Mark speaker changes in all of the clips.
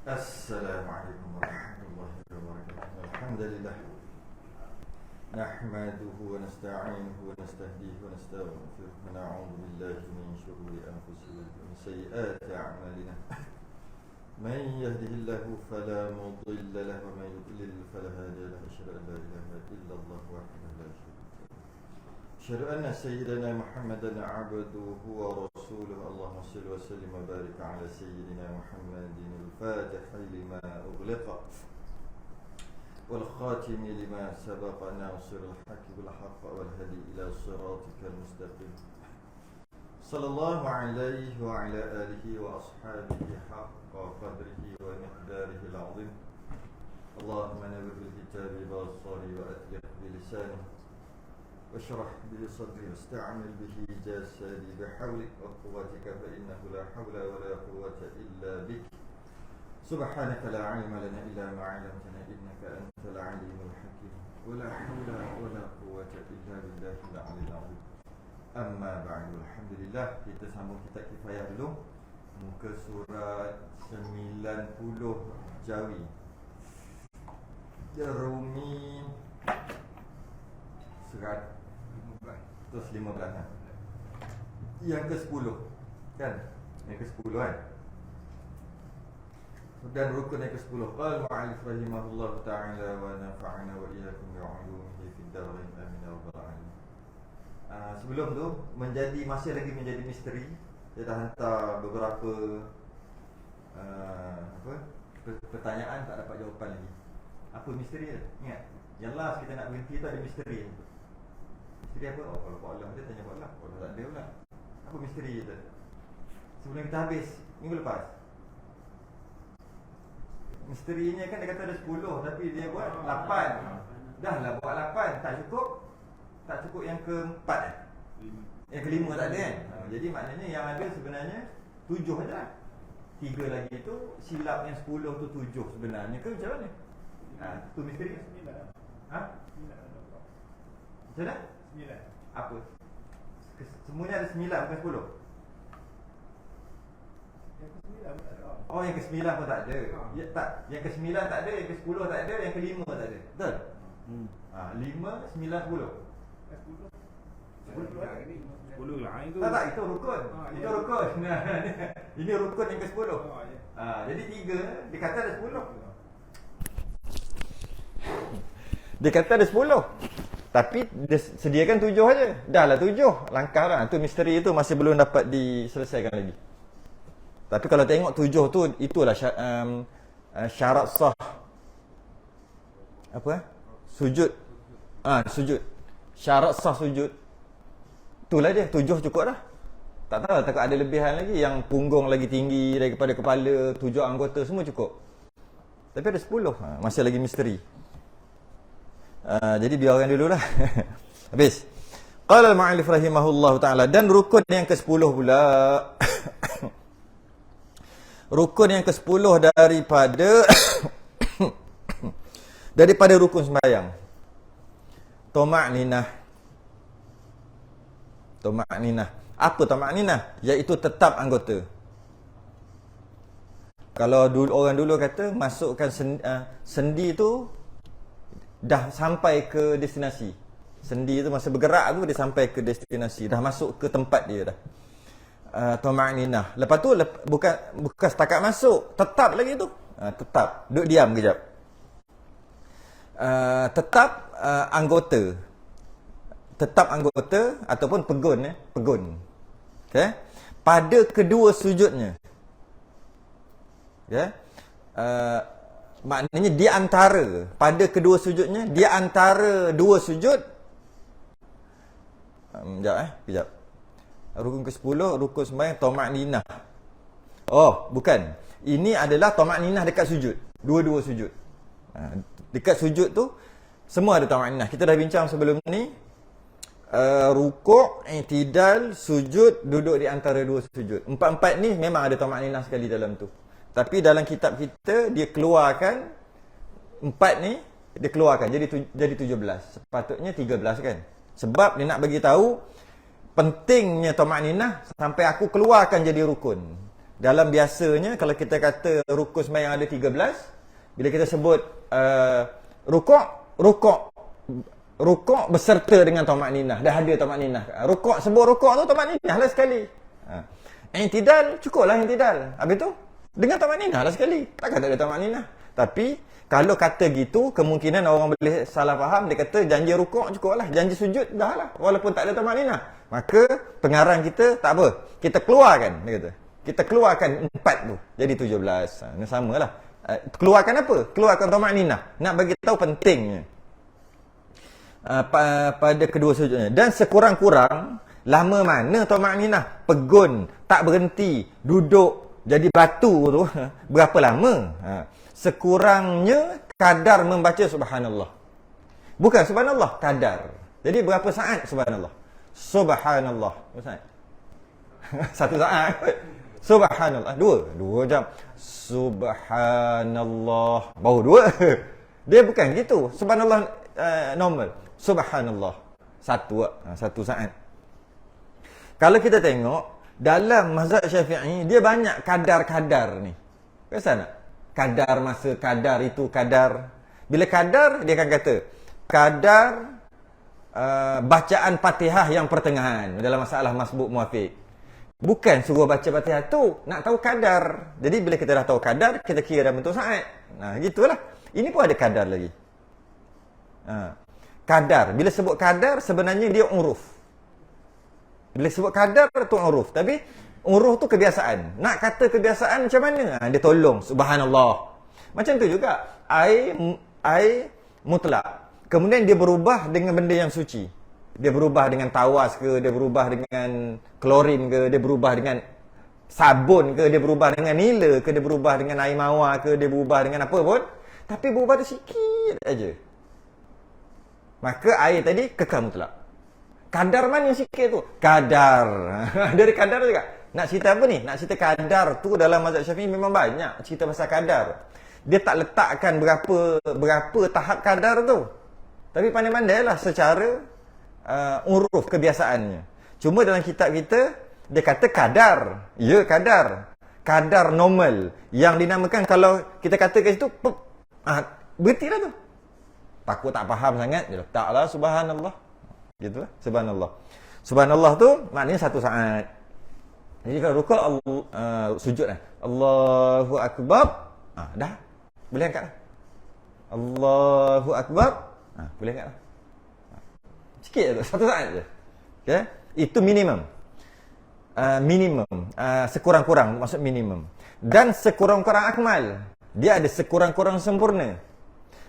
Speaker 1: Assalamualaikum warahmatullahi wabarakatuh. Alhamdulillah. Nahmaduhu wa nasta'inuhu wa nastahdihi wa nastaghfiruh wa na'udzu billahi min shururi anfusina wa min sayyiati a'malina. Man yahdihillahu fala mudilla lahu wa man yudlil fala hadiya lahu. Asyhadu an la ilaha illallah wahdahu la syarika lahu. Asyhadu anna sayyidana Muhammadan 'abduhu wa rasuluhu. Allahumma shalli wa sallim wa barik 'ala sayyidina Muhammadin al-fatih lima ughliqa wal khatim lima sabaqa nasirul haqqi bil haqq wal hadi ila siratikal mustaqim. Sallallahu alaihi wa ala alihi wa ashabihi haqqa qadrihi wa miqdarihi al-'azim. Allahumma nawwir bil kitabi basari wa atlih bi lisani واشرح به صدري واستعمل به جسدي بحولك وقوتك فإنه لا حول ولا قوة إلا بك سبحانك لا علم لنا إلا ما علمتنا إنك أنت العليم الحكيم ولا حول ولا قوة إلا بالله العلي العظيم. أما بعد, alhamdulillah, kita sambung kitab Kifayah dulu, muka surat 90 Jawi, Jerumi surat 15 kan? Yang ke-10 kan? Yang ke-10 kan? Dan rukun yang ke-10. Qala mu'allif rahimahullah ta'ala wa nafa'ana wa iyyakum bi'ulumihi fid darain amin ya rabbal alamin. Sebelum tu masih lagi menjadi misteri. Saya dah hantar beberapa pertanyaan, tak dapat jawapan lagi. Apa misteri dia? Ingat, yang last kita nak berhenti tu ada misteri. Misteri apa? Oh, kalau Pak Allah dia tanya Pak Allah. Kalau tak ada pula, apa misteri kita? Sebelum kita habis minggu lepas, misterinya kan dia kata ada 10, tapi dia buat 8. Dah lah buat 8, tak cukup. Tak cukup yang ke-4 Yang ke-5 tak ada kan? Jadi maknanya yang ada sebenarnya 7 saja lah. 3 lagi tu silap, yang 10 tu 7 sebenarnya ke macam mana? Tu misteri. Ha? Macam mana? 9. Apa? Semuanya ada 9 bukan 10? Yang ke-9 pun tak ada. Oh, yang ke-9 pun tak ada. Ya, tak. Yang ke-9 tak ada, yang ke-10 tak ada, yang ke-5 tak ada. Betul? 5, 9, 10.
Speaker 2: 10 lah itu.
Speaker 1: Tak, itu rukun. Itu rukun. Ini rukun yang ke-10. Jadi 3 dia kata ada 10. Dia kata ada 10. Tapi dia sediakan 7 saja. Dah lah 7. Langkah lah. Tu misteri itu masih belum dapat diselesaikan lagi. Tapi kalau tengok 7 tu, itulah syarat sah. Apa? Sujud. Sujud. Syarat sah sujud. Itulah dia. 7 cukup dah. Tak tahu, takut ada lebihan lagi. Yang punggung lagi tinggi daripada kepala, 7 anggota, semua cukup. Tapi ada 10. Masih lagi misteri. Jadi biarkan dulu lah. Habis. Qala al-mu'allif rahimahullah ta'ala. Dan rukun yang ke-10 pula. Rukun yang ke-10 daripada rukun sembahyang. Tuma'ninah. Apa tuma'ninah? Iaitu tetap anggota. Kalau orang dulu kata masukkan sendi tu dah sampai ke destinasi. Sendi tu masa bergerak tu dia sampai ke destinasi, dah masuk ke tempat dia dah. Tuma'ninah. Lepas tu bukan setakat masuk, tetap lagi tu. Tetap duduk diam kejap. Tetap anggota ataupun pegun. Okey. Pada kedua sujudnya. Ya. Maknanya di antara pada kedua sujudnya, di antara dua sujud. Kejap. Rukun ke-10, rukun sembahyang tuma'ninah. Oh, bukan. Ini adalah tuma'ninah dekat sujud. Dua-dua sujud. Dekat sujud tu semua ada tuma'ninah. Kita dah bincang sebelum ni. Rukuk, i'tidal, sujud, duduk di antara dua sujud. Empat-empat ni memang ada tuma'ninah sekali dalam tu. Tapi dalam kitab kita dia keluarkan 4 ni, dia keluarkan jadi 17. Sepatutnya 13 kan. Sebab dia nak bagi tahu pentingnya tuma'ninah sampai aku keluarkan jadi rukun.
Speaker 2: Dalam biasanya kalau kita kata rukun sembahyang ada 13, bila kita sebut rukuk beserta dengan tamakninah, dah ada tamakninah. Sebut rukuk tu tamakninah lah sekali. I'tidal, cukuplah i'tidal. Habis tu dengan tamakninah lah sekali. Takkan tak ada tamakninah. Tapi kalau kata gitu, kemungkinan orang boleh salah faham. Dia kata janji rukuk cukuplah, janji sujud dah lah, walaupun tak ada tamakninah. Maka pengarang kita tak apa, kita keluarkan, dia kata. Kita keluarkan 4 tu, jadi 17. Ini samalah. Keluarkan apa? Keluarkan tamakninah. Nak bagi tahu pentingnya pada kedua sujudnya. Dan sekurang-kurang lama mana tamakninah? Pegun, tak berhenti, duduk jadi batu tu berapa lama? Sekurangnya kadar membaca subhanallah. Bukan subhanallah, kadar. Jadi berapa saat subhanallah? Subhanallah. Berapa saat? 1 saat. Subhanallah. 2 jam. Subhanallah. Baru 2. Dia bukan gitu. Subhanallah normal. Subhanallah. 1 saat. Kalau kita tengok dalam mazhab Syafi'i, dia banyak kadar-kadar ni. Perasan tak? Kadar masa, kadar itu, kadar. Bila kadar, dia akan kata kadar bacaan Fatihah yang pertengahan dalam masalah masbuk muafiq. Bukan suruh baca Fatihah tu, nak tahu kadar. Jadi bila kita dah tahu kadar, kita kira dalam bentuk saat. Nah, gitulah. Ini pun ada kadar lagi. Kadar. Bila sebut kadar, sebenarnya dia uruf. Bila sebut kadar tu uruf. Tapi uruf tu kebiasaan. Nak kata kebiasaan macam mana? Dia tolong. Subhanallah. Macam tu juga. Air mutlak. Kemudian dia berubah dengan benda yang suci. Dia berubah dengan tawas ke, dia berubah dengan klorin ke, dia berubah dengan sabun ke, dia berubah dengan nila ke, dia berubah dengan air mawar ke, dia berubah dengan apa pun. Tapi berubah tu sikit aja. Maka air tadi kekal mutlak. Kadar mana yang sikit tu? Kadar. Dari kadar juga. Nak cerita apa ni? Nak cerita kadar tu dalam mazhab Syafi'i memang banyak cerita pasal kadar. Dia tak letakkan berapa tahap kadar tu. Tapi pandai-pandailah secara uruf kebiasaannya. Cuma dalam kitab kita dia kata kadar. Ya, kadar. Kadar normal yang dinamakan, kalau kita kata kat situ berhentilah tu. Takut tak faham sangat, dia letaklah subhanallah. Gitulah, subhanallah. Subhanallah tu maknanya 1 saat. Jadi kalau rukuk sujud Allahu akbar, dah boleh angkat dah. Allahu akbar, boleh angkat dah. Sikit je tu, 1 saat je. Okay? Itu minimum. Sekurang-kurang, maksud minimum. Dan sekurang-kurang akmal. Dia ada sekurang-kurang sempurna.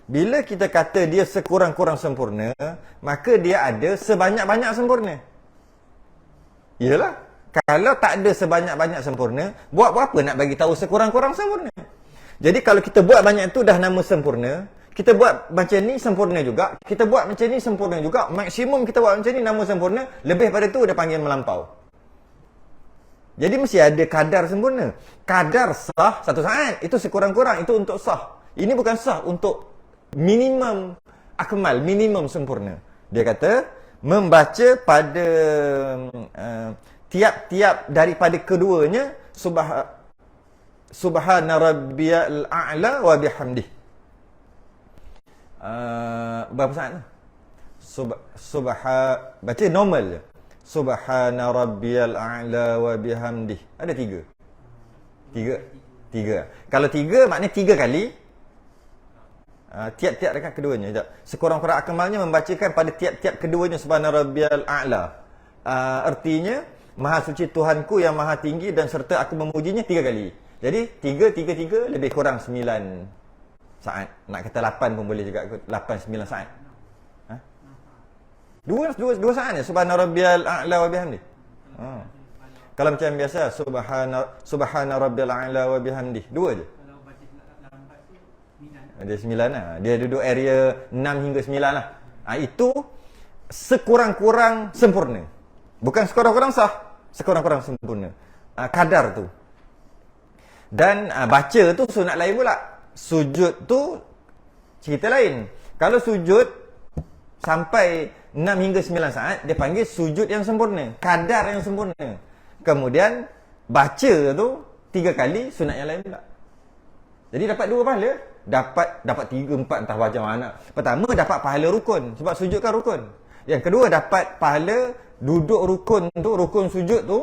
Speaker 2: Bila kita kata dia sekurang-kurang sempurna, maka dia ada sebanyak-banyak sempurna. Yalah. Kalau tak ada sebanyak-banyak sempurna, buat apa nak bagi tahu sekurang-kurang sempurna? Jadi kalau kita buat banyak tu dah nama sempurna, kita buat macam ni sempurna juga, kita buat macam ni sempurna juga, maksimum kita buat macam ni nama sempurna, lebih pada tu dia panggil melampau. Jadi mesti ada kadar sempurna. Kadar sah 1 saat, itu sekurang-kurang, itu untuk sah. Ini bukan sah untuk minimum akmal, minimum sempurna. Dia kata membaca pada tiap-tiap daripada keduanya subhana rabbiyal a'la wa bihamdih. Berapa saat tu? Baca normal je. Subhana rabbiyal a'la wa bihamdih. Ada 3. 3. Kalau 3 maknanya 3 kali. Tiap-tiap dekat keduanya. Sekurang-kurang akmalnya membacakan pada tiap-tiap keduanya subhana rabbiyal a'la. Artinya maha suci Tuhanku yang maha tinggi dan serta aku memujinya 3 kali. Jadi 3 lebih kurang 9 saat. Nak kata 8 pun boleh juga, 8-9 saat. Dua saat ni subhana rabbiyal a'la wa bihamdih. Kalau macam biasa subhana rabbiyal a'la wa bihamdih, 2 je. Dia 9 lah. Dia duduk area 6 hingga 9 lah. Itu sekurang-kurang sempurna. Bukan sekurang-kurang sah, sekurang-kurang sempurna. Kadar tu. Dan baca tu sunat lain pula. Sujud tu cerita lain. Kalau sujud sampai 6 hingga 9 saat, dia panggil sujud yang sempurna, kadar yang sempurna. Kemudian baca tu 3 kali, sunat yang lain pula. Jadi dapat 2 pahala. Dapat 3, 4 entah macam mana. Pertama dapat pahala rukun, sebab sujud kan rukun. Yang kedua dapat pahala duduk rukun tu, rukun sujud tu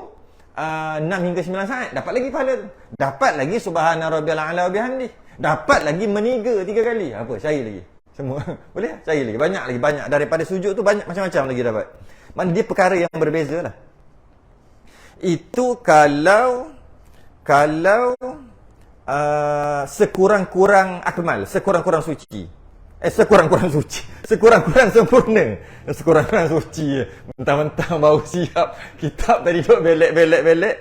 Speaker 2: 6 hingga 9 saat. Dapat lagi pahala tu. Dapat lagi subhana rabbiyal a'la wa bihamdi. Dapat lagi meniga 3 kali. Apa? Cari lagi. Semua. Boleh? Cari lagi. Banyak. Daripada sujud tu banyak macam-macam lagi dapat. Mana dia perkara yang berbeza lah. Itu kalau sekurang-kurang akmal, sekurang-kurang suci. Sekurang-kurang suci. Sekurang-kurang sempurna. Sekurang-kurang suci. Mentang-mentang baru siap kitab tadi duk belek.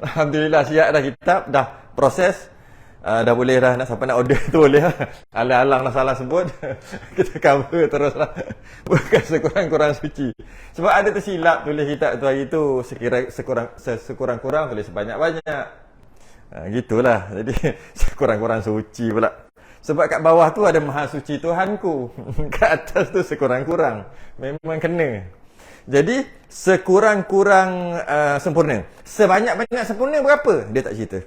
Speaker 2: Alhamdulillah siap dah kitab, dah proses. Dah boleh dah, nak sampai nak order tu boleh lah. Alang-alang dah salah sebut. Kita cover terus lah. Bukan sekurang-kurang suci. Sebab ada tersilap tulis kitab tu hari tu. Sekurang-kurang tulis sebanyak-banyak. Gitulah. Jadi sekurang-kurang suci pula. Sebab kat bawah tu ada Maha Suci Tuhanku. Kat atas tu sekurang-kurang. Memang kena. Jadi sekurang-kurang sempurna. Sebanyak-banyak sempurna berapa? Dia tak cerita.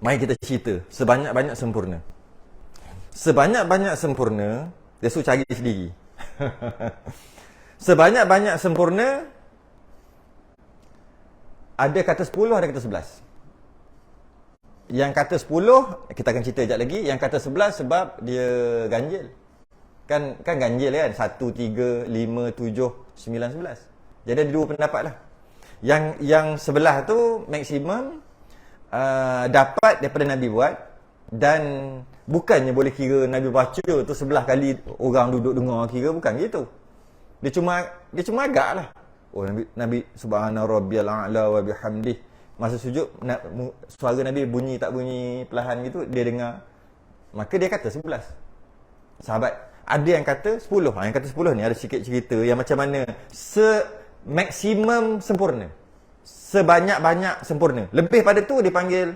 Speaker 2: Mari kita cerita. Sebanyak-banyak sempurna. Sebanyak-banyak sempurna, dia suruh cari sendiri. Sebanyak-banyak sempurna, ada kata 10, ada kata 11. Yang kata 10, kita akan cerita sekejap lagi. Yang kata 11 sebab dia ganjil. Kan ganjil kan? 1, 3, 5, 7, 9, 11. Jadi ada 2 pendapat lah. Yang sebelah tu maksimum dapat daripada Nabi buat. Dan bukannya boleh kira Nabi baca tu 11 kali orang duduk dengar kira. Bukan gitu. Dia cuma agak lah. Oh Nabi subhana rabbiyal a'la wa bihamdih. Masa sujud, suara Nabi bunyi tak bunyi perlahan gitu, dia dengar. Maka dia kata 11. Sahabat, ada yang kata 10. Yang kata 10 ni ada sikit cerita yang macam mana maksimum sempurna. Sebanyak-banyak sempurna. Lebih pada tu dipanggil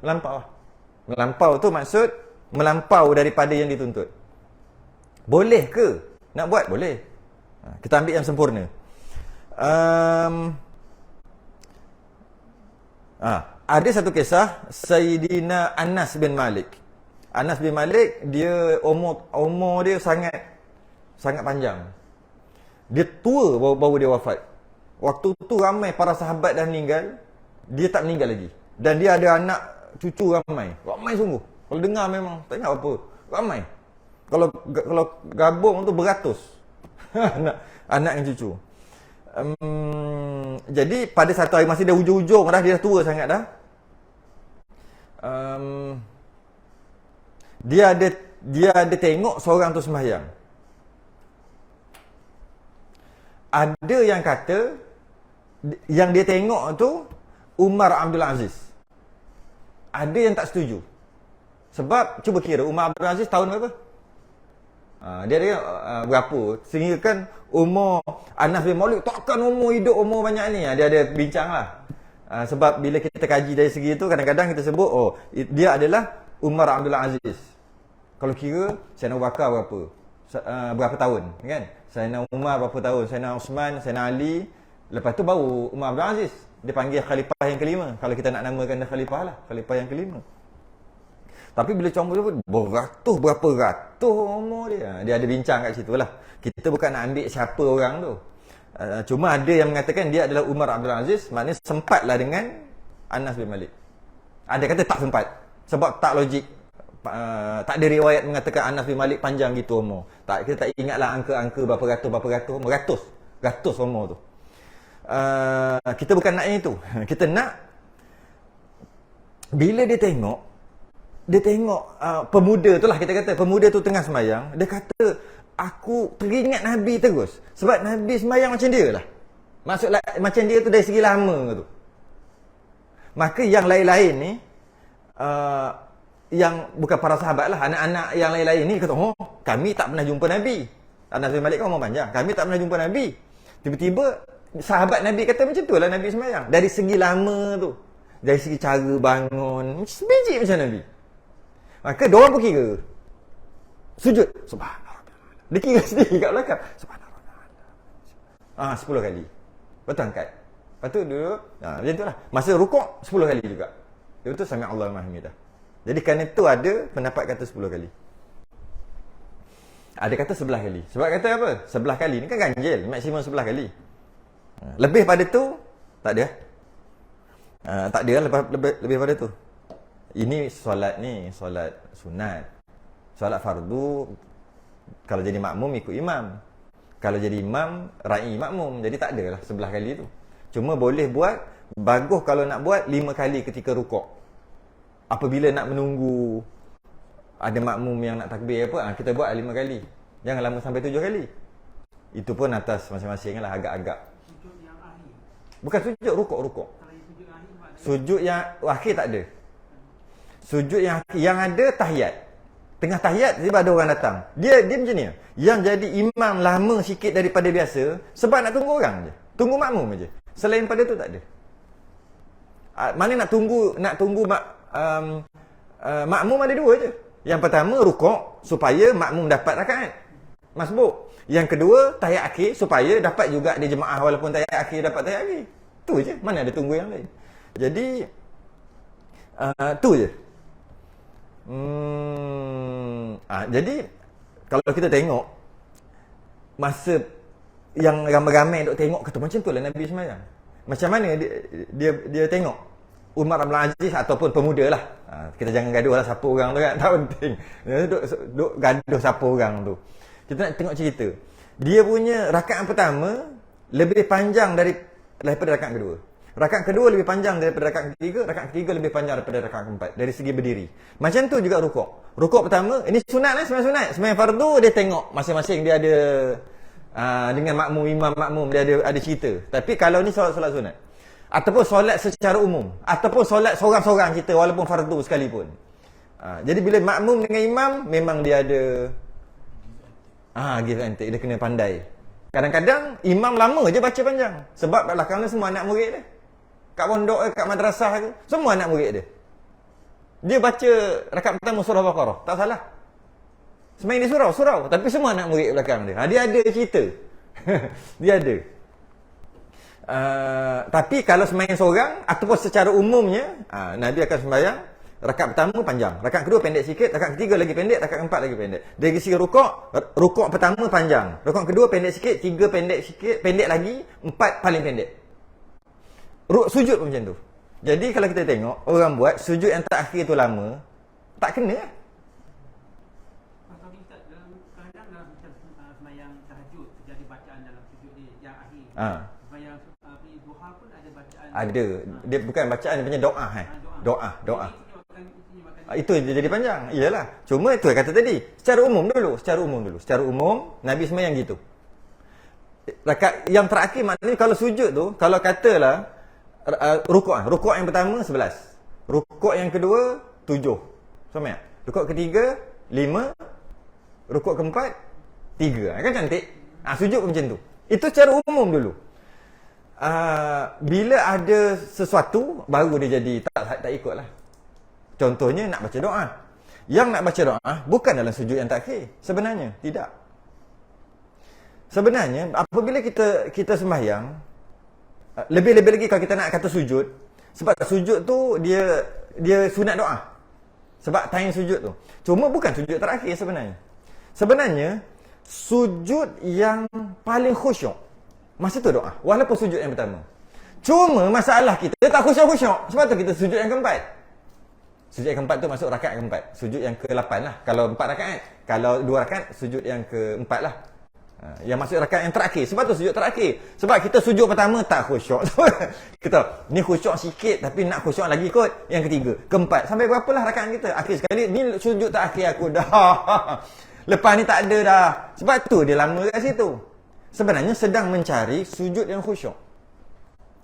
Speaker 2: melampau. Melampau tu maksud melampau daripada yang dituntut. Boleh ke? Nak buat? Boleh. Kita ambil yang sempurna. Ada satu kisah Sayyidina Anas bin Malik. Anas bin Malik, dia umur dia sangat panjang. Dia tua baru dia wafat. Waktu tu ramai para sahabat dah meninggal, dia tak meninggal lagi. Dan dia ada anak cucu ramai. Ramai sungguh. Kalau dengar memang tak ingat apa. Ramai. Kalau gabung tu beratus. anak yang cucu. Jadi pada satu hari masih dah hujung-hujung dah, dia dah tua sangat dah. Dia ada tengok seorang tu sembahyang. Ada yang kata yang dia tengok tu Umar Abdul Aziz. Ada yang tak setuju. Sebab cuba kira Umar Abdul Aziz tahun berapa? Dia ada berapa? Sehingga kan umur Anas bin Malik takkan hidup umur banyak ni. Dia ada bincang lah. Sebab bila kita kaji dari segi tu, kadang-kadang kita sebut dia adalah Umar Abdul Aziz. Kalau kira Sayyidina Abu Bakar berapa tahun kan? Sayyidina Umar berapa tahun? Sayyidina Osman, Sayyidina Ali. Lepas tu baru Umar Abdul Aziz. Dia panggil khalifah yang kelima. Kalau kita nak namakan dia khalifah lah, khalifah yang kelima. Tapi bila campur berapa ratus umur dia. Dia ada bincang kat situ lah. Kita bukan nak ambil siapa orang tu. Cuma ada yang mengatakan dia adalah Umar Abdul Aziz. Maknanya sempatlah dengan Anas bin Malik. Ada kata tak sempat. Sebab tak logik. Tak ada riwayat mengatakan Anas bin Malik panjang gitu umur. Kita tak ingatlah angka-angka berapa ratus umur. Ratus umur tu. Kita bukan nak yang itu. Kita nak bila dia tengok pemuda tu lah, kita kata pemuda tu tengah sembahyang, dia kata aku teringat Nabi terus. Sebab Nabi sembahyang macam dia lah. Maksudlah macam dia tu dari segi lama tu. Maka yang lain-lain ni yang bukan para sahabat lah, anak-anak yang lain-lain ni kata, kami tak pernah jumpa Nabi. Anas bin Malik kan umur panjang. Kami tak pernah jumpa Nabi. Tiba-tiba sahabat Nabi kata macam tu lah Nabi sembahyang. Dari segi lama tu, dari segi cara bangun, sebiji macam Nabi. Maka diorang pun kira sujud subhanallah. Dia kira sendiri kat belakang subhanallah. 10 kali. Betul angkat. Lepas tu duduk. Macam tu lah. Masa rukuk 10 kali juga. Lepas tu sami Allahu liman hamidah. Jadi kerana tu ada pendapat kata 10 kali. Ada kata 11 kali. Sebab kata apa? 11 kali ni kan ganjil. Maksimum 11 kali. Lebih pada tu, tak ada. Tak ada lah lebih pada tu. Ini solat ni, solat sunat. Solat fardu, kalau jadi makmum ikut imam. Kalau jadi imam, ra'i makmum. Jadi tak ada lah 11 kali tu. Cuma boleh buat, bagus kalau nak buat 5 kali ketika rukuk. Apabila nak menunggu ada makmum yang nak takbir apa, kita buat 5 kali. Jangan lama sampai 7 kali. Itu pun atas masing-masing lah, agak-agak.
Speaker 3: Sujud yang akhir.
Speaker 2: Bukan sujud, rukuk.
Speaker 3: Kalau sujud yang akhir,
Speaker 2: Sujud yang akhir tak ada. Sujud yang akhir, yang ada tahiyat. Tengah tahiyat tiba ada orang datang. Dia macam ni. Yang jadi imam lama sikit daripada biasa sebab nak tunggu orang je. Tunggu makmum je. Selain pada tu tak ada. Mana nak tunggu makmum ada dua je. Yang pertama rukuk supaya makmum dapat rakaat masbuk. Yang kedua tahiyat akhir supaya dapat juga dia jemaah walaupun tahiyat akhir dapat tahiyat akhir. Tu je. Mana ada tunggu yang lain. Jadi tu je. Jadi kalau kita tengok masa yang ramai-ramai duk tengok kata macam tu lah Nabi sembahyang. Macam mana dia tengok Umar bin Aziz ataupun pemuda lah. Kita jangan gaduh lah siapa orang tu kan, tak penting. Duk gaduh siapa orang tu. Kita nak tengok cerita. Dia punya rakaat pertama lebih panjang daripada rakaat kedua. Rakaat kedua lebih panjang daripada rakaat ketiga lebih panjang daripada rakaat keempat dari segi berdiri. Macam tu juga rukuk. Rukuk pertama, ini sunat lah, sembahyang sunat. Sembahyang fardu dia tengok masing-masing dia ada dengan makmum, imam makmum dia ada cerita. Tapi kalau ni solat sunat ataupun solat secara umum ataupun solat seorang-seorang kita walaupun fardu sekalipun. Jadi bila makmum dengan imam memang dia ada give and take, dia kena pandai. Kadang-kadang imam lama je baca panjang sebab kat belakang semua anak murid dia. Kat pondok kat madrasah ke, semua anak murid dia. Dia baca rakaat pertama surah Baqarah, tak salah. Sembahyang di surau, tapi semua anak murid belakang dia. Dia ada cerita. Dia ada. Tapi kalau sembahyang seorang ataupun secara umumnya, Nabi akan sembahyang rakaat pertama panjang, rakaat kedua pendek sikit, rakaat ketiga lagi pendek, rakaat keempat lagi pendek. Dari segi rukuk pertama panjang, rukuk kedua pendek sikit, tiga pendek sikit, pendek lagi, empat paling pendek. Sujud pun macam tu. Jadi kalau kita tengok orang buat sujud yang terakhir tu lama, tak kena lah.
Speaker 3: Pasal kita kadang dalam sembahyang tahajud terjadi bacaan dalam sujud dia yang akhir. Sembahyang duha pun ada bacaan.
Speaker 2: Ada. Dia bukan bacaan, dia punya doa Doa. Itu jadi panjang. Iyalah. Cuma tu yang kata tadi, secara umum Nabi sembahyang gitu. Rakaat yang terakhir maknanya kalau sujud tu, kalau katalah rukuk yang pertama 11, rukuk yang kedua 7, sama tak? Rukuk ketiga 5, rukuk keempat 3. Kan cantik? Sujud pun macam tu. Itu secara umum dulu. Bila ada sesuatu baru dia jadi tak ikut lah. Contohnya nak baca doa. Yang nak baca doa bukan dalam sujud yang terakhir. Sebenarnya tidak. Sebenarnya apabila kita sembahyang, lebih-lebih lagi kalau kita nak kata sujud, sebab sujud tu dia sunat doa. Sebab time sujud tu. Cuma bukan sujud terakhir sebenarnya. Sebenarnya sujud yang paling khusyuk masa tu doa, walaupun sujud yang pertama. Cuma masalah kita tak khusyuk-khusyuk. Sebab tu kita sujud yang keempat. Sujud yang keempat tu masuk rakaat keempat. Sujud yang ke-8 lah. Kalau 4 rakaat. Kalau 2 rakaat, sujud yang ke-4 lah. Yang masuk rakaat yang terakhir. Sebab tu sujud terakhir. Sebab kita sujud pertama tak khusyuk. Kita ni khusyuk sikit tapi nak khusyuk lagi kot. Yang ketiga, keempat. Sampai berapalah rakaat kita. Akhir sekali ni sujud terakhir aku dah. Lepas ni tak ada dah. Sebab tu dia lama kat situ. Sebenarnya sedang mencari sujud yang khusyuk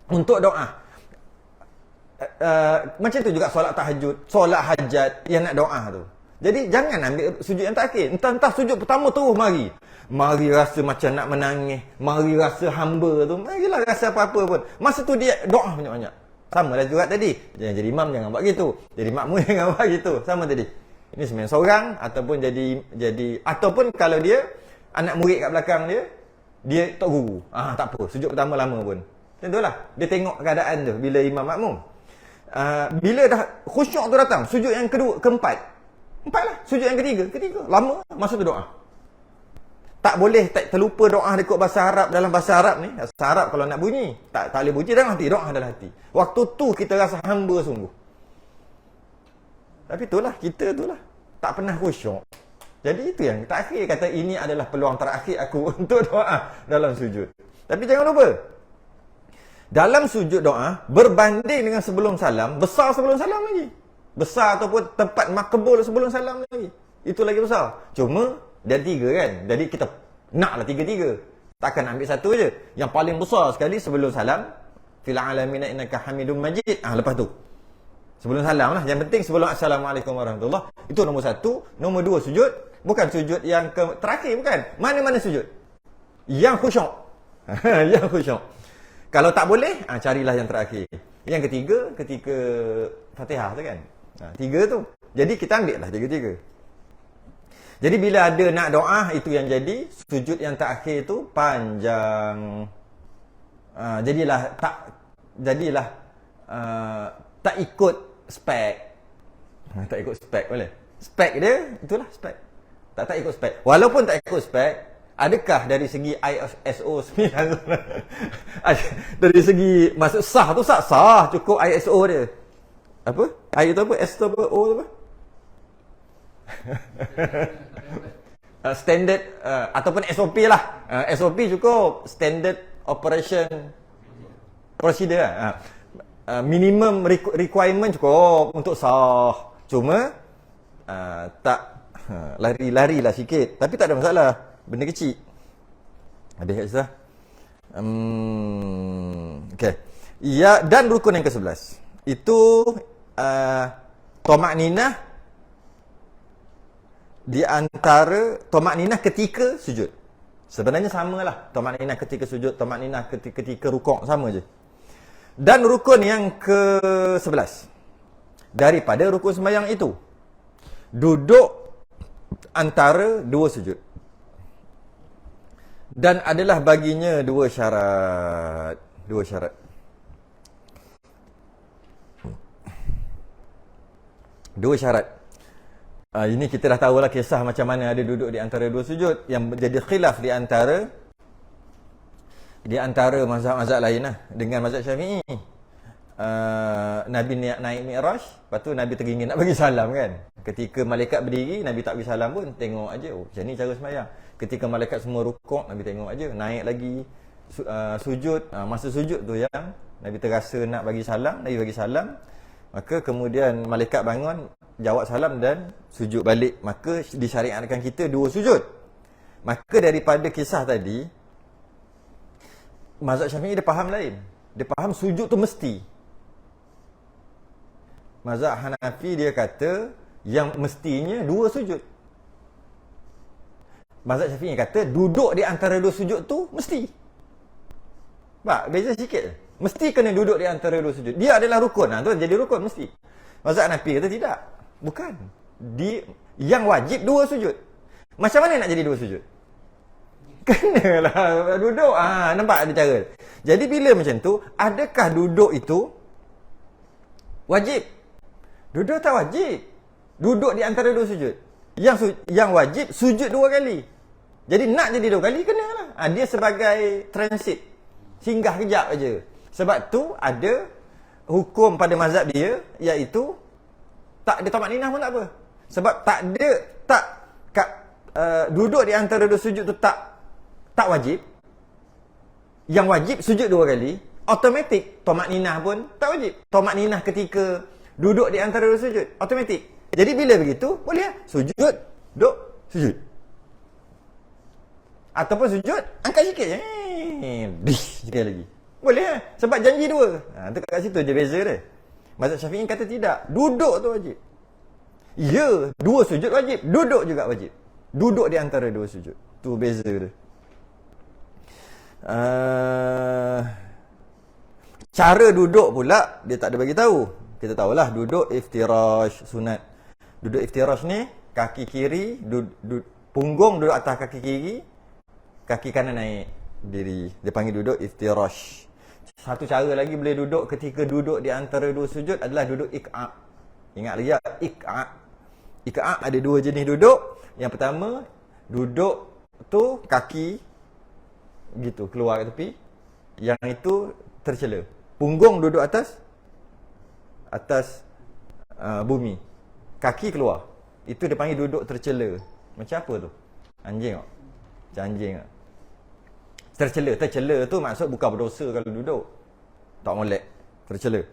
Speaker 2: untuk doa. Macam tu juga solat tahajud, solat hajat yang nak doa tu. Jadi jangan ambil sujud yang terakhir. Entah sujud pertama terus mari rasa macam nak menangis, mari rasa hamba tu, marilah rasa apa-apa pun. Masa tu dia doa banyak-banyak. Sama lah juga tadi. Jangan jadi imam jangan buat gitu. Jadi makmum jangan buat gitu. Sama tadi. Ini sebenarnya seorang ataupun jadi ataupun kalau dia anak murid kat belakang dia tak guru. Tak apa, sujud pertama lama pun. Tentulah. Dia tengok keadaan tu bila imam makmum. Bila dah khusyuk tu datang, sujud yang keempat lah. Sujud yang ketiga. Lama, masa tu doa. Tak boleh terlupa doa dekat bahasa Arab. Dalam bahasa Arab ni, bahasa Arab kalau nak bunyi, tak boleh bunyi dalam hati, doa dalam hati. Waktu tu kita rasa hamba sungguh. Tapi itulah, kita itulah tak pernah khusyuk. Jadi itu yang terakhir kata, ini adalah peluang terakhir aku untuk doa dalam sujud. Tapi jangan lupa, dalam sujud doa berbanding dengan sebelum salam, besar sebelum salam lagi. Besar ataupun tempat makbul sebelum salam lagi. Itu lagi besar. Cuma dia 3 kan. Jadi kita naklah 3-3. Takkan ambil satu je. Yang paling besar sekali sebelum salam, fil alamin innaka hamidum majid. Lepas tu sebelum salam lah. Yang penting sebelum assalamualaikum warahmatullahi. Itu nombor 1. Nombor 2 sujud. Bukan sujud yang terakhir, bukan. Mana-mana sujud yang khusyuk. Yang khusyuk. Kalau tak boleh, carilah yang terakhir. Yang ketiga, ketika Fatihah tu kan. 3 tu. Jadi kita ambil lah 3-3. Jadi bila ada nak doa, itu yang jadi. Sujud yang terakhir tu panjang. Jadilah tak ikut spek. Tak ikut spek boleh. Spek dia, itulah spek. Tak ikut spek. Walaupun tak ikut spek, adakah dari segi ISO 9 dari segi maksud sah tu sah, cukup ISO dia. Apa? I tu apa? S tu apa? O tu apa? Standard ataupun SOP lah. SOP cukup, standard operation procedure lah. Minimum requirement cukup untuk sah. Cuma tak lari-lari lah sikit. Tapi tak ada masalah. Benda kecil. Habis kat situ. Okay. Ya, dan rukun yang ke-11 itu tamak-ninah di antara tamak-ninah ketika sujud. Sebenarnya samalah. Tamak-ninah ketika sujud, tamak-ninah ketika rukuk, sama je. Dan rukun yang ke-11 daripada rukun sembahyang itu, duduk antara 2 sujud. Dan adalah baginya 2 syarat. 2 syarat. Ini kita dah tahulah kisah macam mana ada duduk di antara 2 sujud. Yang menjadi khilaf di antara mazhab-mazhab lain lah. Dengan mazhab Syafi'i. Nabi naik Mi'raj, lepas tu Nabi teringin nak bagi salam kan. Ketika malaikat berdiri, Nabi tak bagi salam pun, tengok aja. Macam ni cara sembahyang. Ketika malaikat semua rukuk, Nabi tengok aja. Naik lagi sujud, masa sujud tu yang Nabi terasa nak bagi salam, Nabi bagi salam. Maka kemudian malaikat bangun, jawab salam dan sujud balik. Maka disyariatkan kita 2 sujud. Maka daripada kisah tadi, mazhab Syafi'i dia faham lain. Dia faham sujud tu mesti. Mazhab Hanafi dia kata yang mestinya 2 sujud. Mazhab Syafi'i kata duduk di antara 2 sujud tu mesti. Bak, beza sikit je. Mesti kena duduk di antara 2 sujud. Dia adalah rukun. Tu jadi rukun mesti. Mazhab Hanafi kata tidak. Bukan. Yang wajib 2 sujud. Macam mana nak jadi 2 sujud? Kenalah duduk. Nampak ada cara. Jadi bila macam tu, adakah duduk itu wajib? Duduk tak wajib. Duduk di antara 2 sujud. Yang wajib sujud 2 kali. Jadi nak jadi 2 kali kenalah. Dia sebagai transit. Singgah kejap aja. Sebab tu ada hukum pada mazhab dia, iaitu tak ada tamak ninah pun tak apa. Sebab duduk di antara 2 sujud tu tak wajib. Yang wajib sujud 2 kali. Automatik tamak ninah pun tak wajib. Tamak ninah ketika duduk di antara 2 sujud automatik. Jadi bila begitu, boleh lah. Sujud, duduk, sujud. Ataupun sujud, angkat sikit je. Sekali lagi. Boleh lah. Sebab janji 2. Tu kat situ je beza dia. Mazhab Syafi'i kata tidak. Duduk tu wajib. Ya, 2 sujud wajib. Duduk juga wajib. Duduk di antara 2 sujud. Tu beza dia. Cara duduk pula, dia tak ada bagi tahu. Kita tahulah duduk iftirash sunat. Duduk iftirash ni, kaki kiri, punggung duduk atas kaki kiri, kaki kanan naik diri. Dia panggil duduk iftirash. Satu cara lagi boleh duduk ketika duduk di antara dua sujud adalah duduk ik'a'. Ingat lagi tak? Ik'a'. Ik'a' ada dua jenis duduk. Yang pertama, duduk tu kaki gitu keluar ke tepi. Yang itu tercela. Punggung duduk atas bumi. Kaki keluar. Itu dia panggil duduk tercela. Macam apa tu? Anjing tak? Macam anjing tak? Tercela tu maksud bukan berdosa kalau duduk. Tak molek. Tercela.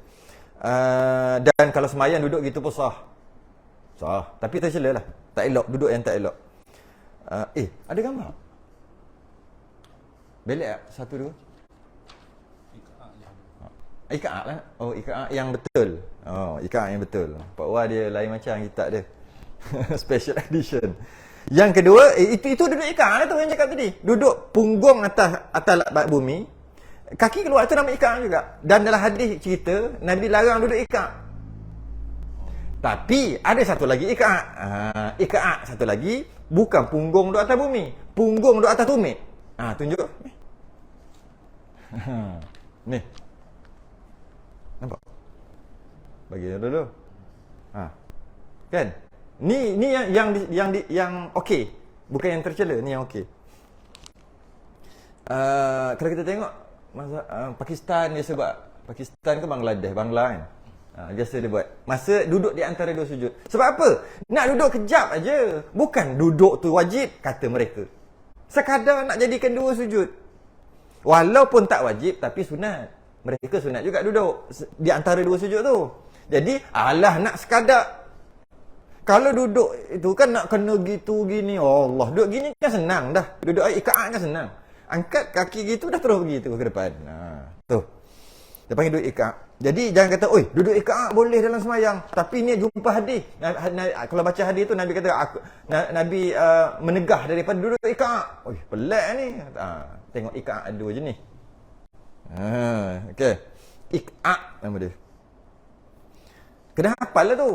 Speaker 2: Dan kalau semayang duduk gitu pun sah. Sah. Tapi tercela lah. Tak elok. Duduk yang tak elok. Ada gambar? Belek tak? Satu, dua. Ik'a' lah. Oh, ik'a' yang betul. Oh, ik'a' yang betul. Pak Wah dia lain macam kitab dia. Special edition. Yang kedua, itu duduk ik'a' lah tu yang cakap tadi. Duduk punggung atas bumi. Kaki keluar, itu nama ik'a' juga. Dan dalam hadis cerita, Nabi larang duduk ik'a'. Tapi ada satu lagi ik'a'. Ik'a' satu lagi, bukan punggung duduk atas bumi. Punggung duduk atas tumit. Tunjuk. Ni. Nampak? Bagi dia dulu. Kan? Ni yang okey. Bukan yang tercela, ni yang okey. Kalau kita tengok masa Pakistan dia sebab Pakistan ke Bangladesh, Bangla kan. Biasa dia buat. Masa duduk di antara dua sujud. Sebab apa? Nak duduk kejap aja. Bukan duduk tu wajib kata mereka. Sekadar nak jadikan dua sujud. Walaupun tak wajib tapi sunat. Mereka sunat juga duduk di antara dua sujud tu. Jadi, nak sekadar. Kalau duduk itu kan nak kena gitu gini. Allah, duduk gini kan senang dah. Duduk ik'a' kan senang. Angkat kaki gitu dah terus pergi tu ke depan. Tu. Dia panggil duduk ik'a'. Jadi jangan kata, "Oi, duduk ik'a' boleh dalam semayang." Tapi ni jumpa hadis. Kalau baca hadis tu Nabi kata Nabi menegah daripada duduk ik'a'. Oi, pelik ni. Tengok ik'a' ada dua jenis. Okey. Ik'a' nama dia. Kena hafal lah tu.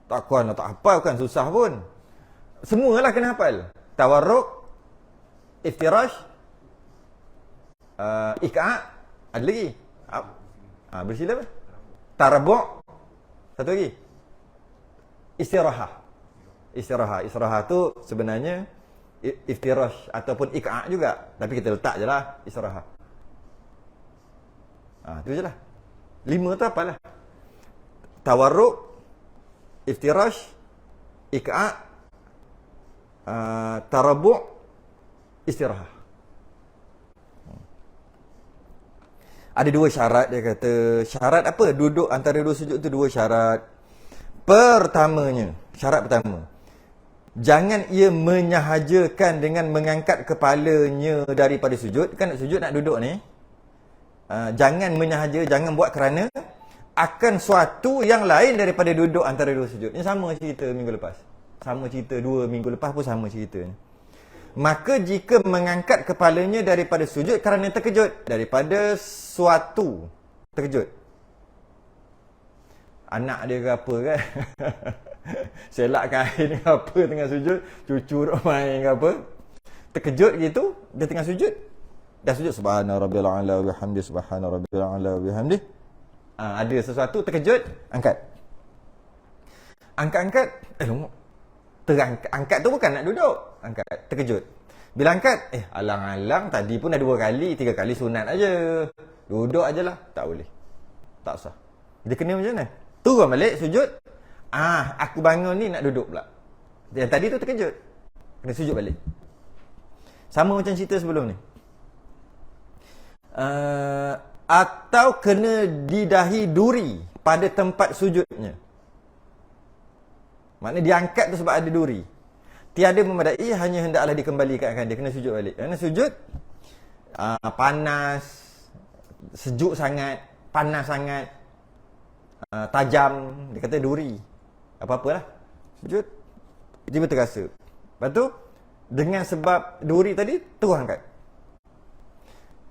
Speaker 2: Tak hafal kan susah pun. Semualah kena hafal. Tawarruk, iftirash, ik'a', ada lagi. Bersila apa? Tarabu', satu lagi. Istirahah. Istirahah tu sebenarnya iftirash ataupun ik'a' juga. Tapi kita letak je lah istirahah. Tu je lah. 5 tu apalah. Tawarruk, iftirash, ik'a', tarabu', istirahah. Ada dua syarat dia kata. Syarat apa? Duduk antara dua sujud tu dua syarat. Syarat pertama. Jangan ia menyahajakan dengan mengangkat kepalanya daripada sujud. Kan nak sujud nak duduk ni. Jangan menyahaja, jangan buat kerana akan suatu yang lain daripada duduk antara dua sujud. Ini sama cerita minggu lepas. Sama cerita 2 minggu lepas pun sama ceritanya. Maka jika mengangkat kepalanya daripada sujud kerana terkejut, daripada suatu terkejut. Anak dia ke apa kan? Selak kain ke apa tengah sujud, cucu duk main ke apa. Terkejut gitu, dia tengah sujud. Dah sujud subhana rabbil a'la wa bihamdi, subhana rabbil a'la wa bihamdi. Ada sesuatu terkejut, angkat. Angkat. Angkat tu bukan nak duduk. Angkat, terkejut. Bila angkat, alang-alang tadi pun dah 2 kali, 3 kali sunat aja. Duduk ajalah, tak boleh. Tak sah. Dia kena macam mana? Turun balik, sujud. Aku bangun ni nak duduk pula. Yang tadi tu terkejut. Kena sujud balik. Sama macam cerita sebelum ni. Atau kena didahi duri pada tempat sujudnya. Maknanya diangkat tu sebab ada duri. Tiada memadai, hanya hendaklah dikembalikan. Dia kena sujud balik. Kerana sujud panas, sejuk sangat, panas sangat, tajam. Dia kata duri. Apa-apalah. Sujud, tiba terasa. Lepas tu, dengan sebab duri tadi, terus angkat.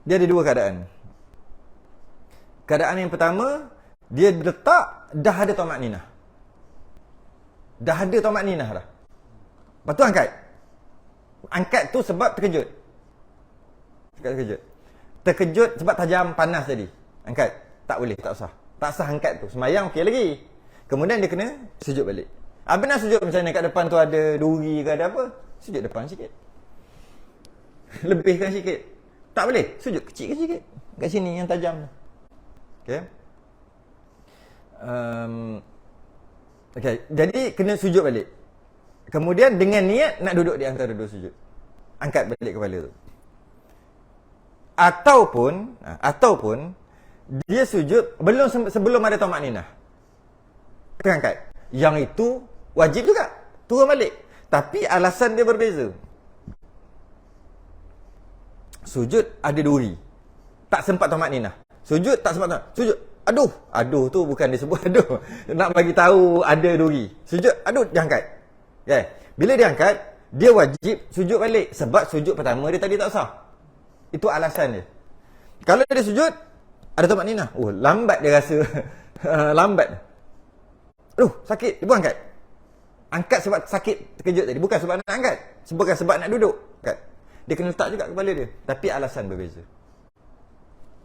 Speaker 2: Dia ada 2 keadaan. Keadaan yang pertama, dia letak, dah ada tamakninah. Dah ada tamakninah dah. Lepas tu angkat. Angkat tu sebab terkejut. Terkejut. terkejut sebab tajam panas tadi. Angkat. Tak boleh, tak sah. Tak sah angkat tu. Semayang okey lagi. Kemudian dia kena sujud balik. Habis nak sujud macam mana? Kat depan tu ada duri ke ada apa? Sujud depan sikit. Lebihkan sikit. Tak boleh. Sujud kecil sikit. Kat sini yang tajam. Okey. Okey. Jadi kena sujud balik. Kemudian dengan niat nak duduk di antara dua sujud. Angkat balik kepala tu. Ataupun dia sujud sebelum ada tamakninah. Terangkat. Yang itu wajib juga. Turun balik. Tapi alasan dia berbeza. Sujud ada duri. Tak sempat tamakninah. Sujud tak sempat tamakninah. Sujud. Aduh tu bukan disebut aduh. Nak bagi tahu ada duri. Sujud, dia angkat. Okay. Bila dia angkat, dia wajib sujud balik. Sebab sujud pertama dia tadi tak sah. Itu alasan dia. Kalau dia sujud, ada tamakninah. Lambat dia rasa. Lambat. Sakit. Dia pun angkat. Angkat sebab sakit terkejut tadi. Bukan sebab nak angkat. Bukan sebab nak duduk. Angkat. Dia kena letak juga kepala dia. Tapi alasan berbeza.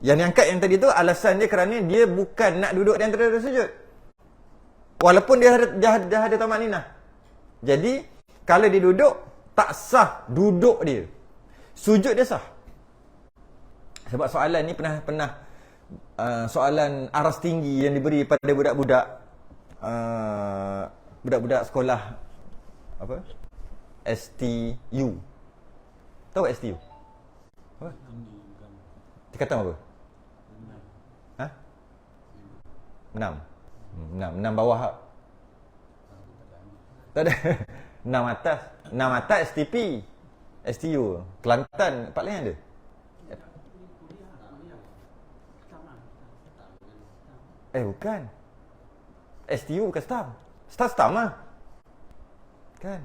Speaker 2: Yang diangkat yang tadi tu alasan dia kerana dia bukan nak duduk di antara dua sujud. Walaupun dia ada tamakninah. Jadi kalau dia duduk, tak sah duduk dia. Sujud dia sah. Sebab soalan ni pernah soalan aras tinggi yang diberi pada budak-budak sekolah apa? STU. Tahu STU? Apa? Tingkatan apa? 6 bawah. Tak ada. 6 atas STP. STU. Kelantan, Pak Lain ada? Bukan. STU bukan STAM. STAM lah. Kan?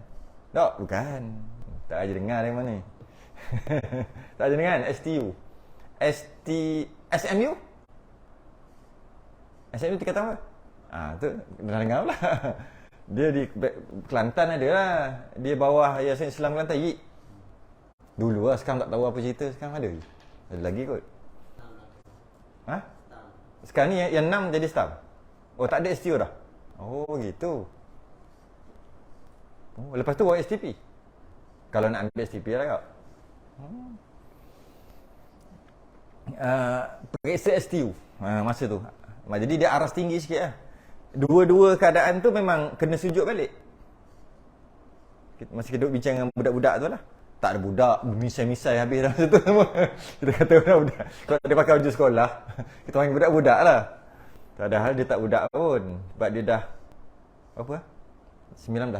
Speaker 2: Tak, bukan. Tak aja dengar dari mana ni. Tak aja dengar. STU. SMU? SMU tingkatan apa? Tu dah dengar pula. Dia di Kelantan ada lah. Dia bawah Yayasan Islam Kelantan. Dulu lah. Sekarang tak tahu apa cerita. Sekarang ada je. Ada lagi kot. Sekarang ni yang 6 jadi STAM. Tak ada STU dah. Gitu. Lepas tu bawa STP. Kalau nak ambil STP lah kau. Periksa STU masa tu. Jadi dia aras tinggi sikit lah. Dua-dua keadaan tu memang kena sujud balik. Masih duduk bincang dengan budak-budak tu lah. Tak ada budak, misai-misai habis dah tu semua. Kita kata budak-budak. Kalau dia pakai baju sekolah, kita panggil budak-budak lah. Padahal dia tak budak pun. Sebab dia dah, 19.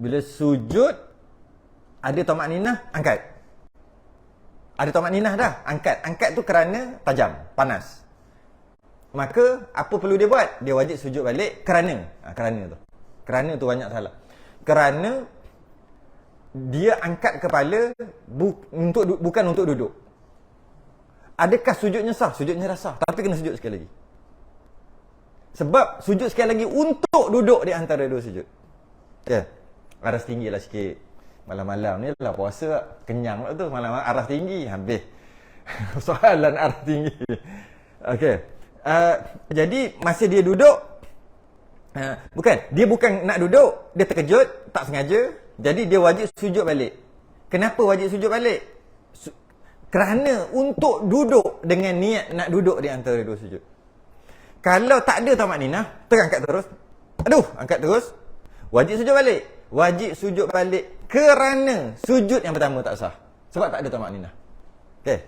Speaker 2: Bila sujud, ada tamakninah, angkat. Ada tamakninah dah, angkat. Angkat tu kerana tajam, panas. Maka, apa perlu dia buat? Dia wajib sujud balik kerana. Kerana tu banyak salah. Kerana dia angkat kepala bukan untuk duduk. Adakah sujudnya sah? Sujudnya dah sah. Tapi kena sujud sekali lagi. Sebab sujud sekali lagi untuk duduk di antara dua sujud. Aras tinggi lah sikit. Malam-malam ni lah puasa. Kenyang lah tu. Malam-malam aras tinggi. Habis. Soalan aras tinggi. Okey. Jadi masa dia duduk, dia bukan nak duduk, dia terkejut, tak sengaja, jadi dia wajib sujud balik. Kenapa wajib sujud balik? Kerana untuk duduk dengan niat nak duduk di antara dua sujud. Kalau tak ada tamakninah, terangkat terus, angkat terus, wajib sujud balik. Wajib sujud balik kerana sujud yang pertama tak sah. Sebab tak ada tamakninah. Okey.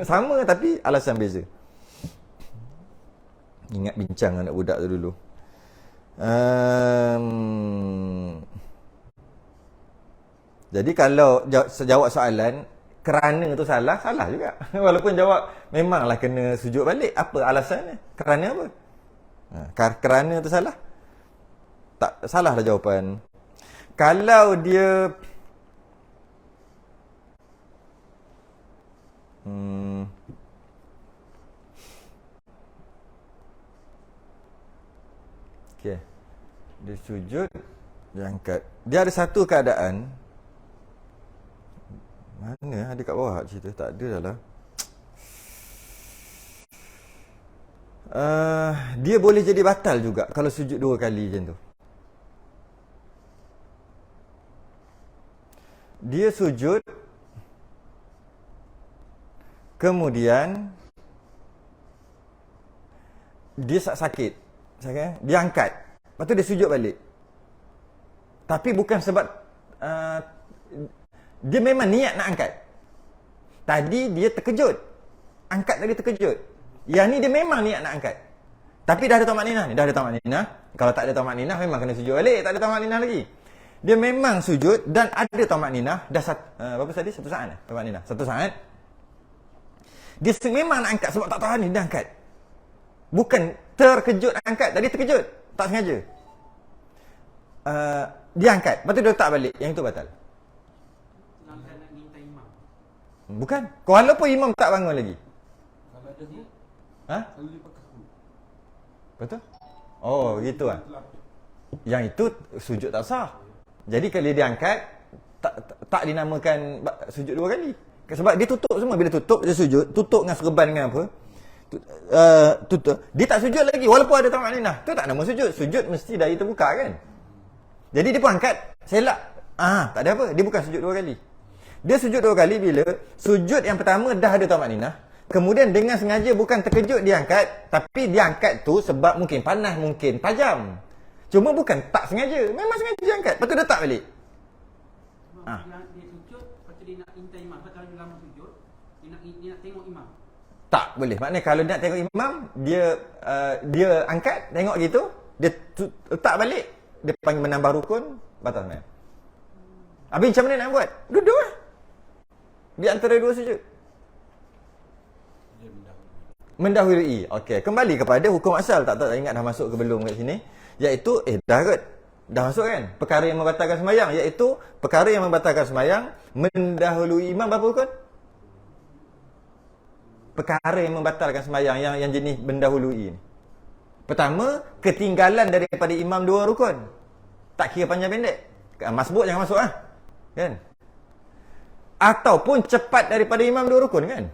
Speaker 2: Sama tapi alasan beza. Ingat bincang anak budak tu dulu. Jadi kalau jawab soalan kerana tu salah juga. Walaupun jawab memanglah kena sujud balik. Apa alasannya? Kerana apa? Kerana tu salah. Tak salahlah jawapan. Kalau dia okey. Dia sujud, dia angkat. Dia ada satu keadaan. Mana ada kat bawah cerita? Tak ada dah lah. Dia boleh jadi batal juga kalau sujud 2 kali macam tu. Dia sujud, kemudian dia sakit, dia angkat, lepas tu dia sujud balik. Tapi bukan sebab dia memang niat nak angkat. Tadi dia terkejut, angkat tadi terkejut. Yang ni dia memang niat nak angkat, tapi dah ada tamak ninah ni, dah ada tamak ninah. Kalau tak ada tamak ninah memang kena sujud balik, tak ada tamak ninah lagi. Dia memang sujud dan ada tamak ninah, dah berapa tadi? 1 saat tamak ninah, 1 saat. Dia memang nak angkat sebab tak tahan ni, dia angkat. Bukan terkejut angkat, tadi terkejut, tak sengaja. Dia angkat, lepas tu dia letak balik, yang itu batal.
Speaker 3: Langkah nak minta imam.
Speaker 2: Bukan, walaupun imam tak bangun lagi.
Speaker 4: Kalau ada hu,
Speaker 2: Ha?
Speaker 4: kalau dia pakai hu.
Speaker 2: Betul? Oh, gitu ah. Yang itu sujud tak sah. Jadi kalau dia angkat, tak dinamakan sujud 2 kali. Sebab dia tutup semua. Bila tutup, dia sujud. Tutup dengan serban dengan apa. Tutup. Dia tak sujud lagi. Walaupun ada tamak ninah. Itu tak nama sujud. Sujud mesti dari terbuka kan. Jadi dia pun angkat. Selak. Tak ada apa. Dia bukan sujud 2 kali. Dia sujud 2 kali bila sujud yang pertama dah ada tamak ninah. Kemudian dengan sengaja, bukan terkejut dia angkat. Tapi dia angkat tu sebab mungkin panas, mungkin tajam. Cuma bukan tak sengaja. Memang sengaja dia angkat. Lepas tu letak balik.
Speaker 3: Sebab dia sujud, lepas tu dia nak minta imam. Sebab kalau dia lama sujud, dia nak tengok imam.
Speaker 2: Tak boleh. Maknanya kalau dia nak tengok imam, dia angkat, tengok gitu, dia letak balik, dia panggil menambah rukun, batal semayang. Habis macam mana nak buat? Duduk lah. Di antara 2 sujud.
Speaker 4: Dia
Speaker 2: Mendahului. Okey, kembali kepada hukum asal. Tak ingat dah masuk ke belum kat sini. Iaitu, dah kot. Dah masuk kan? Perkara yang membatalkan sembahyang. Iaitu, perkara yang membatalkan sembahyang, mendahului imam berapa rukun? Perkara yang membatalkan sembahyang, yang jenis mendahului ni. Pertama, ketinggalan daripada imam 2 rukun. Tak kira panjang pendek. Masbuk jangan masuk lah. Kan? Ataupun cepat daripada imam 2 rukun kan?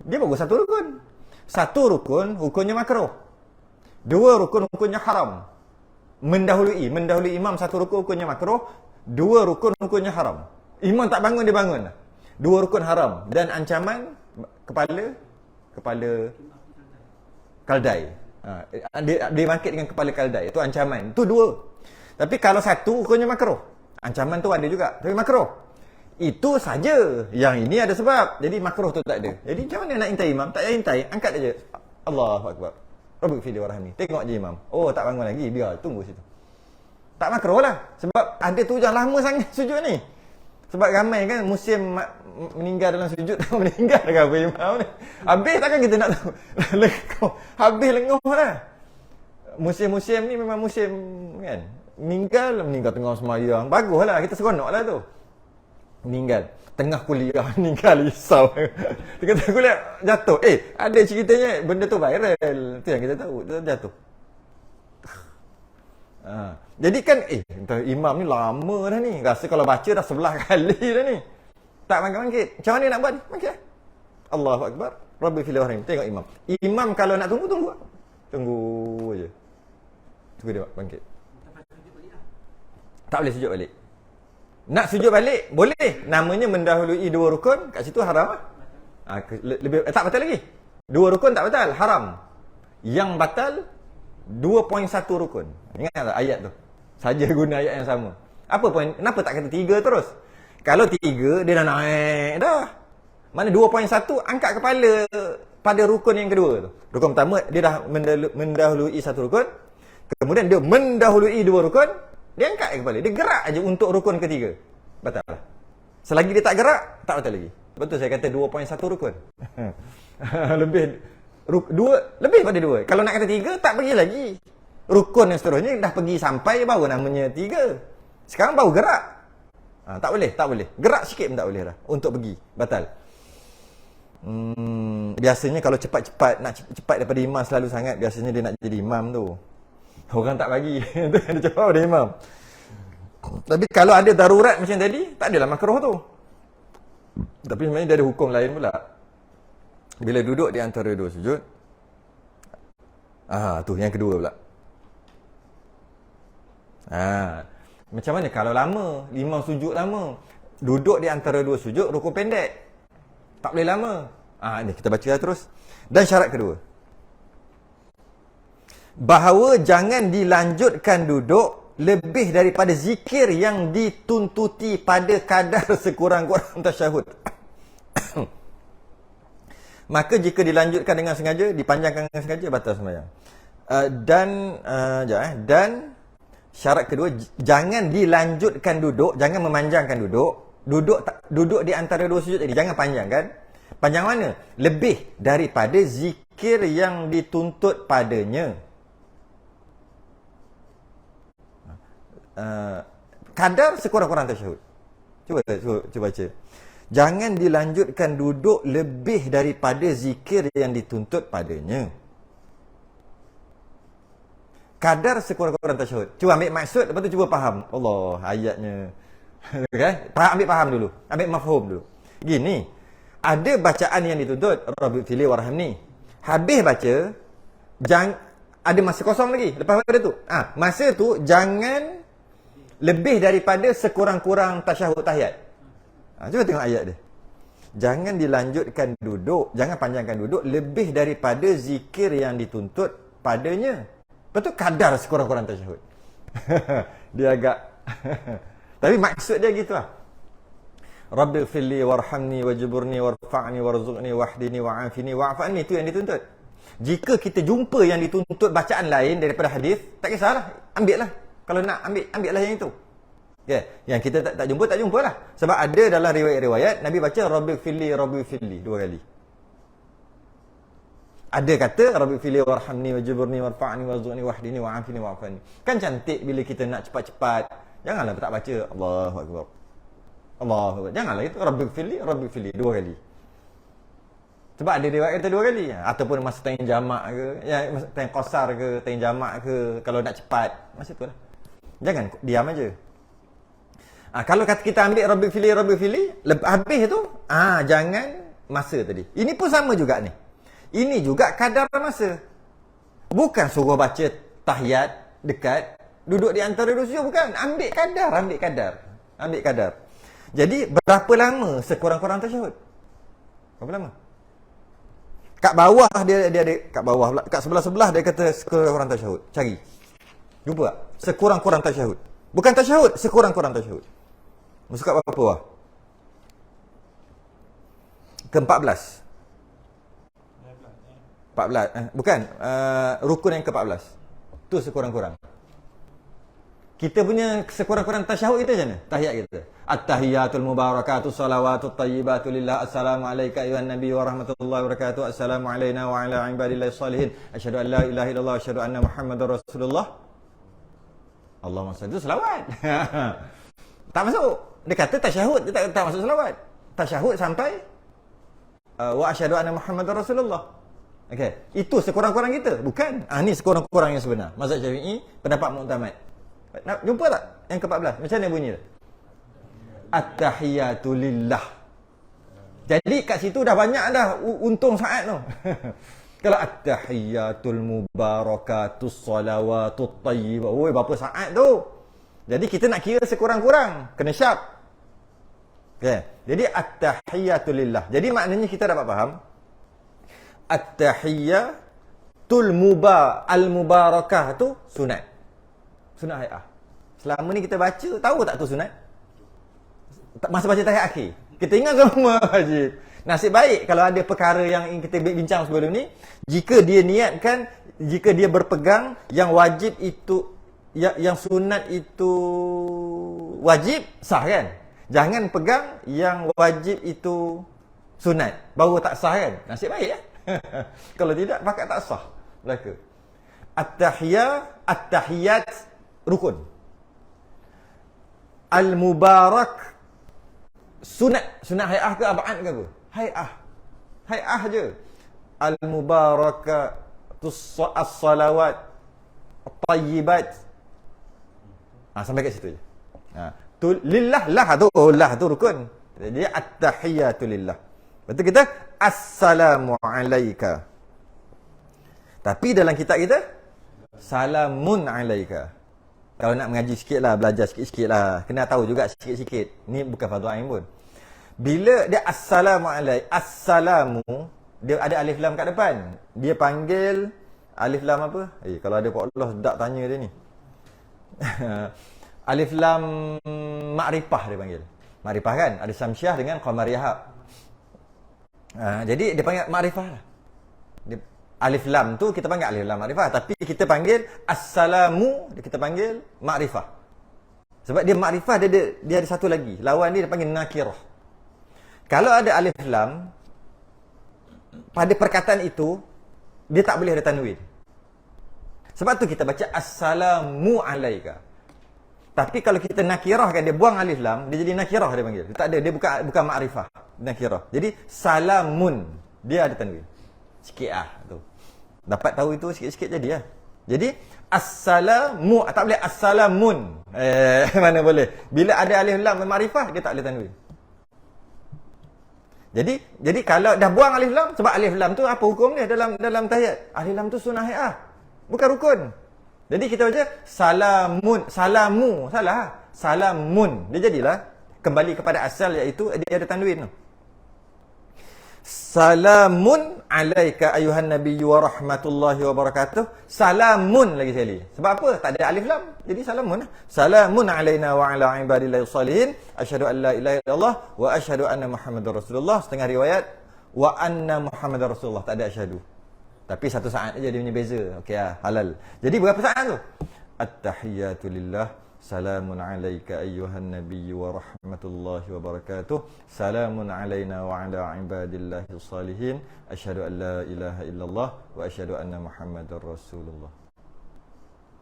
Speaker 2: Dia bagus 1 rukun. 1 rukun, hukumnya makruh. 2 rukun, hukumnya haram. Mendahului imam 1 rukun, hukumnya makruh. 2 rukun, hukumnya haram. Imam tak bangun, dia bangun. 2 rukun haram. Dan ancaman kepala kaldai. Dia bangkit dengan kepala kaldai. Itu ancaman. Itu 2. Tapi kalau 1, hukumnya makruh. Ancaman tu ada juga, tapi makruh. Itu saja. Yang ini ada sebab. Jadi makruh tu tak ada. Jadi macam mana nak intai imam? Tak payah intai. Angkat aja. Allahu Akbar. Rabbi fili warahmi. Tengok je imam. Oh, tak bangun lagi. Biar tunggu situ. Tak makruh lah. Sebab ada tu jangan lama sangat sujud ni. Sebab ramai kan musim meninggal dalam sujud. Tak meninggal ke apa imam ni. Habis takkan kita nak tahu. Lengoh. Habis lengoh lah. Musim-musim ni memang musim kan. Meninggal tengah semayang. Bagus lah. Kita seronok lah tu. Meninggal tengah kuliah, meninggal, risau. Dia kata kuliah jatuh. Ada ceritanya benda tu viral. Tu yang kita tahu, tu jatuh. Jadi kan imam ni lama dah ni. Rasa kalau baca dah 11 kali dah ni. Tak bangkit-bangkit. Macam mana nak buat ni? Bangkit. Allahu Akbar. Rabbi fil rahim. Tengok imam. Imam kalau nak tunggu, tunggu. Tunggu je. Tunggu dia bangkit. Tak boleh sujud balik. Nak sujud balik boleh, namanya mendahului 2 rukun, kat situ haram lah. Tak batal lagi. 2 rukun tak batal, haram. Yang batal 2.1 rukun. Ingat tak ayat tu? Saja guna ayat yang sama. Apa poin? Kenapa tak kata 3 terus? Kalau 3 dia dah naik dah. Mana 2.1 angkat kepala pada rukun yang kedua tu. Rukun pertama dia dah mendahului 1 rukun. Kemudian dia mendahului 2 rukun. Dia angkat kepala. Dia gerak aja untuk rukun ketiga. Batal lah. Selagi dia tak gerak, tak batal lagi. Betul saya kata 2.1 rukun. Lebih pada 2. Kalau nak kata 3, tak pergi lagi. Rukun yang seterusnya dah pergi sampai baru namanya 3. Sekarang baru gerak. Tak boleh. Gerak sikit pun tak boleh dah. Untuk pergi. Batal. Biasanya kalau cepat-cepat, nak cepat daripada imam selalu sangat, biasanya dia nak jadi imam tu. Orang tak bagi. Itu yang dia jawab dari imam. Tapi kalau ada darurat macam tadi, tak adalah makruh tu. Tapi sebenarnya dia ada hukum lain pula. Bila duduk di antara dua sujud, tu yang kedua pula. Macam mana kalau lama, 5 sujud lama, duduk di antara dua sujud, rukun pendek, tak boleh lama. Ni kita baca terus. Dan syarat kedua, bahawa jangan dilanjutkan duduk lebih daripada zikir yang dituntuti pada kadar sekurang-kurang tasyahud. Maka jika dilanjutkan dengan sengaja, dipanjangkan dengan sengaja, batal sembahyang. Dan syarat kedua, jangan dilanjutkan duduk, jangan memanjangkan duduk. Duduk di antara dua sujud tadi, jangan panjangkan. Panjang mana? Lebih daripada zikir yang dituntut padanya. Kadar sekurang-kurang tasyahud. Cuba baca. Jangan dilanjutkan duduk lebih daripada zikir yang dituntut padanya. Kadar sekurang-kurang tasyahud. Cuba ambil maksud, lepas tu cuba faham. Allah, ayatnya. Okay? Ambil faham dulu. Ambil mafhum dulu. Gini, ada bacaan yang dituntut, Rabbi fili warhamni. Habis baca, ada masa kosong lagi. Lepas pada tu. Masa tu, jangan lebih daripada sekurang-kurang tasyahud tahiyat. Cuba tengok ayat dia. Jangan dilanjutkan duduk, jangan panjangkan duduk lebih daripada zikir yang dituntut padanya. Betul kadar sekurang-kurang tasyahud. Dia agak tapi maksud dia gitu lah. Rabbi firli warhamni wajburni warfa'ni warzuqni wahdini wa'afini wa'afani, itu yang dituntut. Jika kita jumpa yang dituntut bacaan lain daripada hadis, tak kisahlah, ambil lah. Kalau nak ambil lah yang itu. Yang kita tak jumpa lah. Sebab ada dalam riwayat-riwayat Nabi baca Rabbi firli 2 kali. Ada kata Rabbi firli warhamni wajburni warfa'ni warzuqni wahdini wa'afini wa'afani. Kan cantik bila kita nak cepat-cepat. Janganlah tak baca Allahu akbar. Allahu akbar. Janganlah itu Rabbi firli 2 kali. Sebab ada riwayat kata 2 kali. Ataupun masa tayang jamak ke, masa tayang qasar ke, tayang jamak ke, kalau nak cepat, masa tu lah. Jangan diam aja. Kalau kata kita ambil Rabbi firli, habis tu, jangan masa tadi. Ini pun sama juga ni. Ini juga kadar masa. Bukan suruh baca tahiyat dekat, duduk di antara dua sujud, bukan. Ambil kadar. Jadi berapa lama sekurang-kurang tasyahud? Berapa lama? Kat bawah dia ada kat bawah pula, kat sebelah-sebelah dia kata sekurang-kurang tasyahud. Cari. Jumpa tak? Sekurang-kurang tasyahud. Bukan tasyahud, sekurang-kurang tasyahud. Masuk kat berapa bawah? Ke-14. 14. Bukan. Rukun yang ke-14. Tu sekurang-kurang. Kita punya sekurang-kurang tasyahud kita macam mana? Tahiyat kita. At-tahiyatul mubarakatuh salawatut tayyibatu lillah. Assalamualaikum ayuhan nabi wa rahmatullahi wa barakatuh. Assalamu alayna wa ala ibadillahi salihin. Asyhadu an la ilaha illallah wa asyhadu anna Muhammadar Rasulullah. Allahumma salli, itu selawat. Tak masuk. Dia kata tasyahud, dia tak masuk selawat. Tasyahud sampai wa asyhadu anna Muhammadar Rasulullah. Okey, itu sekurang-kurang kita, bukan? Ni sekurang-kurang yang sebenar. Mazhab Syafi'i, pendapat muktamad. Nak jumpa tak yang ke-14? Macam mana bunyi dia? At-tahiyatu lillah. Jadi kat situ dah banyak dah untung saat tu. Kalau at-tahiyatul mubarakatus salawatut tayyibah. Oi, berapa saat tu? Jadi kita nak kira sekurang-kurang, kena sharp. Okey. Jadi at-tahiyatu lillah. Jadi maknanya kita dapat faham at-tahiyatul al-mubarakah tu sunat. Sunat hayah. Selama ni kita baca, tahu tak tu sunat? Masa baca tahiyat akhir. Kita ingat semua wajib. Nasib baik kalau ada perkara yang kita bincang sebelum ni, jika dia niatkan, jika dia berpegang yang wajib itu, yang sunat itu wajib, sah kan? Jangan pegang yang wajib itu sunat, baru tak sah kan? Nasib baik ya. Kalau tidak, pakat tak sah belaka. At-tahiyat rukun. Al-mubarak sunat. Sunat hayah ke abad ke apa? Hayah je. Al-mubarakatus as-salawat at-tayyibat. Sampai kat situ je. Tu lillah, lah tu rukun. Jadi at-tahiyatu lillah. Betul kita assalamu alayka. Tapi dalam kitab kita salamun alayka. Kalau nak mengaji sikit lah, belajar sikit-sikit lah, kena tahu juga sikit-sikit. Ni bukan fardu ain pun. Bila dia assalamu alayka, assalamu, dia ada alif lam kat depan. Dia panggil alif lam apa? Kalau ada Pak Allah dak tanya dia ni. Alif lam ma'rifah dia panggil. Ma'rifah kan? Ada Syamsiah dengan Qamariyah. Jadi dia panggil ma'rifah lah. Alif lam tu kita panggil alif lam ma'rifah. Tapi kita panggil assalamu, kita panggil ma'rifah. Sebab dia ma'rifah, dia ada satu lagi. Lawan dia panggil nakirah. Kalau ada alif lam, pada perkataan itu, dia tak boleh ada tanwin. Sebab tu kita baca assalamu alaika. Tapi kalau kita nakirahkan, dia buang alif lam, dia jadi nakirah dia panggil. Dia tak ada, dia bukan ma'rifah, nakirah. Jadi salamun, dia ada tanwin. Sikit tu. Dapat tahu itu sikit-sikit jadi lah. Jadi assalamu, tak boleh assalamun. Mana boleh. Bila ada alif lam ma'rifah, dia tak boleh tanwin. Jadi kalau dah buang alif lam, sebab alif lam tu apa hukum dia dalam tahiyat? Alif lam tu sunnah hay'ah, bukan rukun. Jadi kita baca salamu, salah. Salamun. Dia jadilah kembali kepada asal, iaitu dia ada tanwin tu. Salamun alaika ayuhan nabiyyu wa rahmatullahi wa barakatuh. Salamun lagi sekali. Sebab apa? Tak ada alif lam. Jadi salamun. Salamun alaina wa ala ibadillahi salihin. Asyhadu an la ilaha illallah wa asyhadu anna Muhammadar Rasulullah. Setengah riwayat wa anna Muhammadar Rasulullah. Tak ada asyhadu. Tapi satu saat aja dia punya beza. Okey lah, halal. Jadi berapa saat tu? At-tahiyatu lillah. Salamun alaika ayyuhan nabiyyu wa rahmatullahi wa barakatuh. Salamun alaina wa ala ibadillahi salihin. Asyhadu an la ilaha illallah wa asyhadu anna Muhammadar Rasulullah.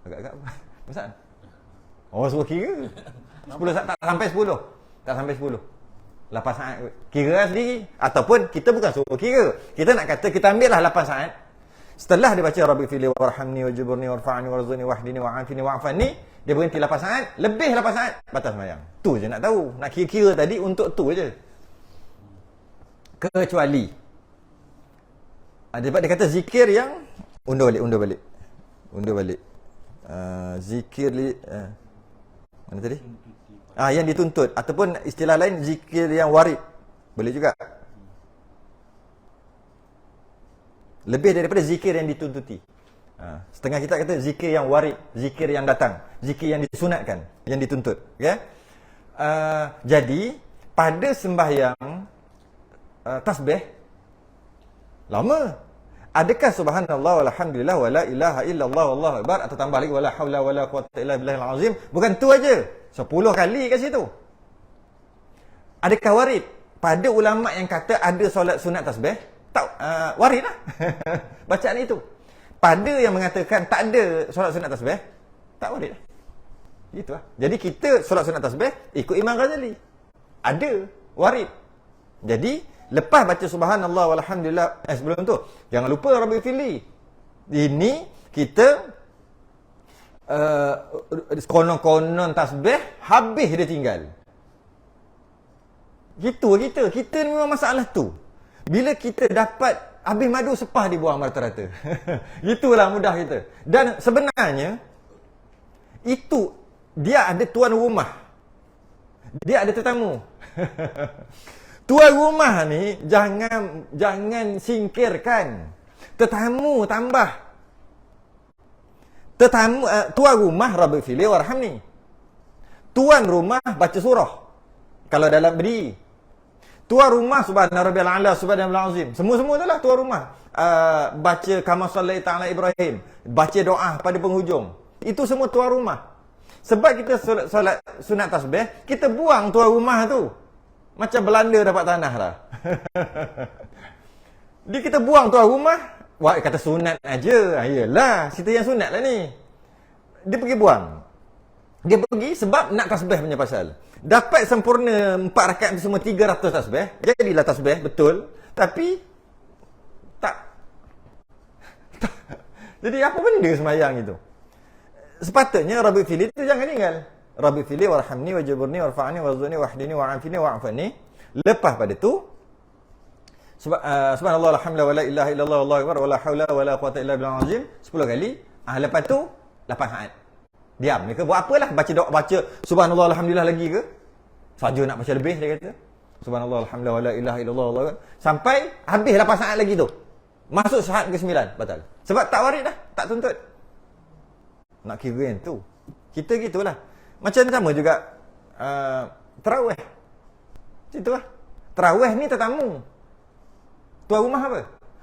Speaker 2: Agak-agak apa? Masak? Oh, suruh kira. 10 saat, tak sampai 10. Tak sampai 10. 8 saat. Kira lah sendiri. Ataupun kita bukan suruh kira. Kita nak kata kita ambil lah 8 saat. Setelah dia baca Rabbi fili warhamni wajburni warfa'ni warzuqni wahdini wa'afini wa'afani, dia berhenti 8 saat, lebih 8 saat batas sembahyang. Tu je nak tahu. Nak kira-kira tadi untuk tu je. Kecuali sebab dia kata zikir yang undur balik. Zikir mana tadi? Yang dituntut, ataupun istilah lain zikir yang warid. Boleh juga. Lebih daripada zikir yang dituntuti. Setengah kita kata zikir yang warid, zikir yang datang, zikir yang disunatkan, yang dituntut. Okay? Jadi pada sembahyang tasbih lama. Adakah subhanallah walhamdulillah wala ilaha illallah wallahu akbar, atau tambah lagi wala haula wala quwwata illa billahil azim? Bukan tu aja. 10 kali kat situ. Adakah warid? Pada ulama yang kata ada solat sunat tasbih, tak warid lah. Bacaan itu. Pada yang mengatakan tak ada solat sunat tasbih, tak warid lah. Gitu lah. Jadi kita solat sunat tasbih ikut Imam Ghazali. Ada warid. Jadi lepas baca subhanallah walhamdulillah, sebelum tu jangan lupa Rabbi fili. Ini kita konon-konon tasbih habis dia tinggal. Gitu kita ni memang masalah tu. Bila kita dapat habis madu, sepah dibuang rata-rata. Itulah mudah kita. Dan sebenarnya itu dia ada tuan rumah. Dia ada tetamu. Tuan rumah ni jangan singkirkan. Tetamu tambah. Tuan rumah Rabbi fili warhamni. Tuan rumah baca surah kalau dalam berdiri. Tuan rumah subhana rabbiyal a'la, subhana rabbiyal azim. Semua-semua itulah tuan rumah. Baca kama sallaita ala Ibrahim, baca doa pada penghujung. Itu semua tuan rumah. Sebab kita solat sunat tasbih, kita buang tuan rumah tu. Macam Belanda dapat tanah lah. Dia kita buang tuan rumah, kata sunat aja. Yalah, cerita yang sunat lah ni. Dia pergi buang. Dia pergi sebab nak tasbih punya pasal. Dapat sempurna 4 rakaat itu semua 300 tasbih. Jadilah tasbih, betul. Tapi tak. Jadi apa benda sembahyang itu? Sepatutnya Rabbi fili itu jangan tinggal. Rabbi fili warhamni wajburni warfa'ni warzuqni wahdini wa'afini wa'afani. Lepas pada tu, subhanallah alhamdulillah wala ilaha illallah wallahu akbar wala haula wala quwata illa billahil azim 10 kali. Lepas tu 8 saat. Diam. Dia buat apalah, baca doa, baca subhanallah alhamdulillah lagi ke? Saja nak baca lebih, dia kata. Subhanallah alhamdulillah wala ilaha illallah wallahu akbar. Sampai habis 8 saat lagi tu. Masuk saat ke-9 batal. Sebab tak warid dah, tak tuntut. Nak kira yang tu. Kita gitulah. Macam sama juga tarawih. Itulah. Tarawih ni tetamu. Tuan rumah apa?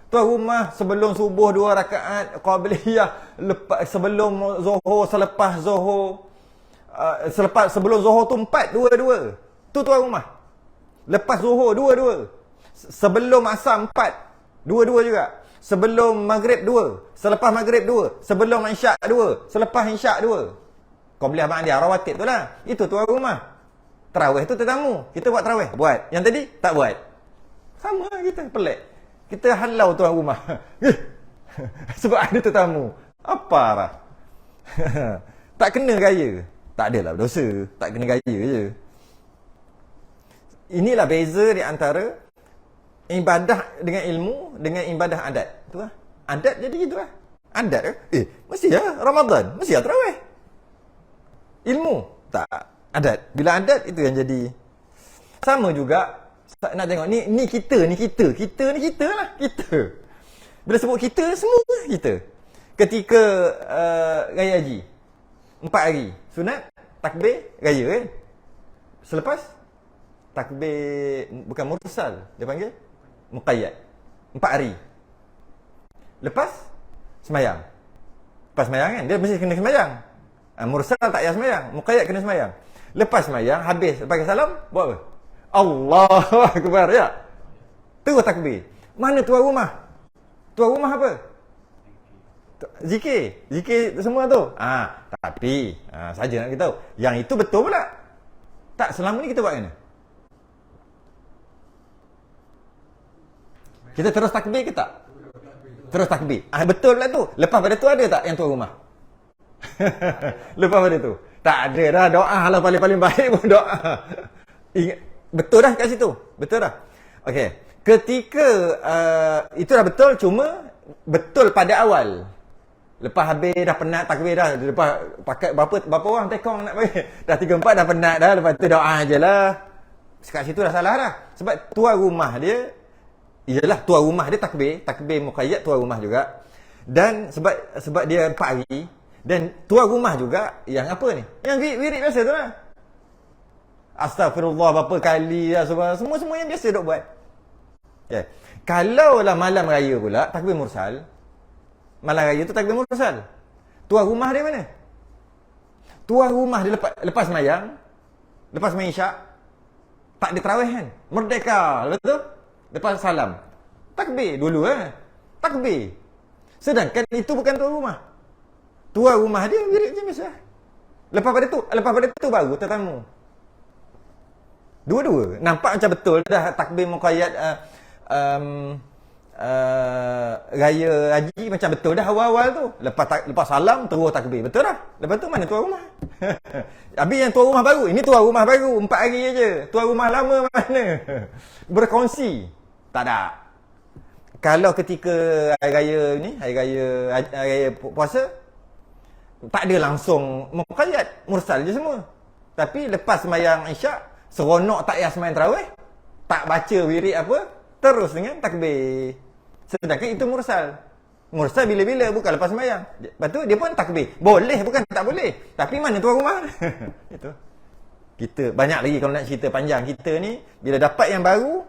Speaker 2: Tuan rumah sebelum subuh 2 rakaat qabliyah, lepas sebelum zuhur, selepas zuhur, sebelum zuhur tu 4 dua. Tu tuan rumah. Lepas zuhur 2. Sebelum asar 4 dua juga. Sebelum maghrib 2, selepas maghrib 2, sebelum isyak 2, selepas isyak 2. Qabliyah ba'diyah rawatib tu lah. Itu tuan rumah. Tarawih tu tetamu. Kita buat tarawih, buat. Yang tadi tak buat. Sama kita, pelik. Kita halau tuan rumah. Sebab ada tetamu. Apa lah? Tak kena gaya. Tak adalah berdosa. Tak kena gaya je. Inilah beza di antara ibadah dengan ilmu dengan ibadah adat. Tu lah. Adat jadi gitu lah. Adat ke? Mesti lah Ramadan. Mesti lah tarawih. Ilmu. Tak. Adat. Bila adat itu yang jadi. Sama juga. Nak tengok ni kita lah, kita. Bila sebut kita, semua kita. Ketika raya haji 4 hari sunat, takbir raya kan. Selepas takbir bukan mursal, dia panggil muqayyad 4 hari. Lepas sembahyang. Lepas sembahyang kan, dia mesti kena sembahyang. Mursal tak payah sembahyang, muqayyad kena sembahyang. Lepas sembahyang habis, lepas salam buat apa? Allahu Akbar, ya. Terus takbir. Mana tuan rumah? Tuan rumah apa? Zikir semua tu. Tapi saja nak kita tahu. Yang itu betul pula. Tak, selama ni kita buat mana? Kita terus takbir ke tak? Terus takbir. Betul pula tu. Lepas pada tu ada tak yang tuan rumah? Lepas pada tu. Tak ada dah, doa lah paling-paling baik pun doa. Ingat. Betul dah kat situ. Betul dah. Okey. Ketika itu dah betul, cuma betul pada awal. Lepas habis dah penat takbir dah. Lepas pakai berapa orang tekong nak bagi. Dah 3-4 dah penat dah. Lepas tu doa ajalah. Kat situ dah salah dah. Sebab tuan rumah dia, iyalah tuan rumah dia takbir muqayyad tuan rumah juga. Dan sebab dia 4 hari, dan tuan rumah juga yang apa ni? Yang wirid biasa tu lah. Astaghfirullah berapa kali lah, semua yang biasa dok buat. Okay. Kalau lah malam raya pula takbir mursal. Malam raya tu takbir mursal. Tuan rumah dia mana? Tuan rumah dia lepas sembahyang, lepas sembahyang isyak, tak ada tarawih kan? Merdeka, betul? Lepas salam. Takbir dulu takbir. Sedangkan itu bukan tuan rumah. Tuan rumah dia wirid je biasa. Lepas pada tu baru tetamu. Dua-dua. Nampak macam betul dah takbir muqayyad raya haji macam betul dah awal-awal tu. Lepas salam terus takbir. Betul dah. Lepas tu mana tuan rumah? Habis yang tuan rumah baru. Ini tuan rumah baru 4 hari je. Tuan rumah lama mana? Berkongsi. Tak ada. Kalau ketika hari raya puasa, tak ada langsung muqayyad, mursal je semua. Tapi lepas sembahyang isyak, seronok tak payah sembahyang tarawih, tak baca wirid apa, terus dengan takbir. Sedangkan itu mursal. Mursal bila-bila, bukan lepas sembahyang. Lepas tu dia pun takbir. Boleh, bukan tak boleh. Tapi mana tuan rumah? Itu. Kita banyak lagi kalau nak cerita panjang. Kita ni bila dapat yang baru,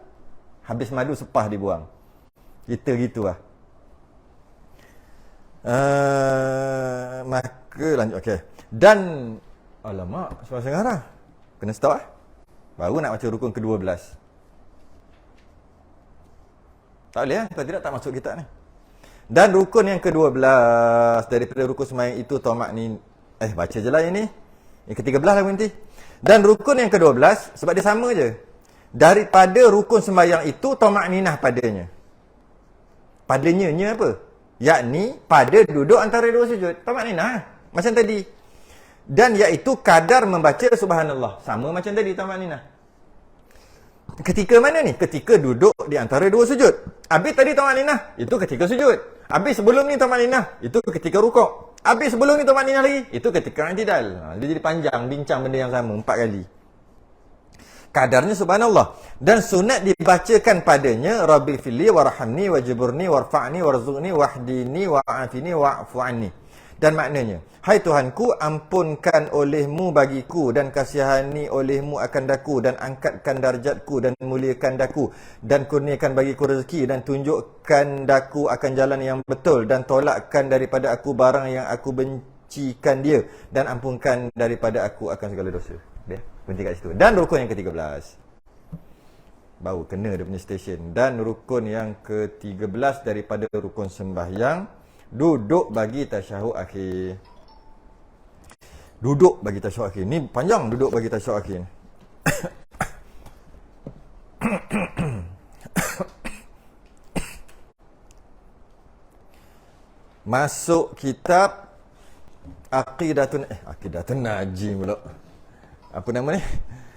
Speaker 2: habis madu sepah dibuang. Kita gitulah. Maka lanjut. Okey. Dan alamak, setengah dah. Kena stop Baru nak baca rukun ke-12. Tak boleh kalau tidak tak masuk kitab ni. Dan rukun yang ke-12 daripada rukun sembahyang itu tamak ni. Baca je lah ini. Yang ke-13 lah nanti. Dan rukun yang ke-12 sebab dia sama je. Daripada rukun sembahyang itu tamak ninah padanya. Padanya apa? Yakni pada duduk antara dua sujud. Tamak ninah macam tadi. Dan iaitu kadar membaca subhanallah. Sama macam tadi tamak ninah. Ketika mana ni? Ketika duduk di antara dua sujud. Habis tadi tumaninah, itu ketika sujud. Habis sebelum ni tumaninah, itu ketika rukuk. Habis sebelum ni tumaninah lagi, itu ketika i'tidal. Dia jadi panjang bincang benda yang sama 4 kali. Kadarnya subhanallah. Dan sunat dibacakan padanya Rabbi fili warhamni wajburni warfa'ni warzuqni wahdini wa'afini wa'fu anni. Dan maknanya, hai Tuhanku, ampunkan olehmu bagiku dan kasihani olehmu akan daku dan angkatkan darjatku dan muliakan daku dan kurniakan bagiku rezeki dan tunjukkan daku akan jalan yang betul dan tolakkan daripada aku barang yang aku bencikan dia dan ampunkan daripada aku akan segala dosa. Dia berhenti kat situ. Dan rukun yang ke-13. Baru kena dia punya stesen. Dan rukun yang ke-13 daripada rukun sembahyang, duduk bagi tasyahud akhir. Duduk bagi tasyahud akhir. Ni panjang duduk bagi tasyahud akhir. Masuk kitab Aqidatun Najim pula. Apa nama ni?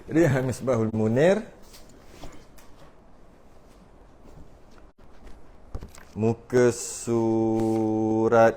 Speaker 2: Dia Misbahul Munir. Muka surat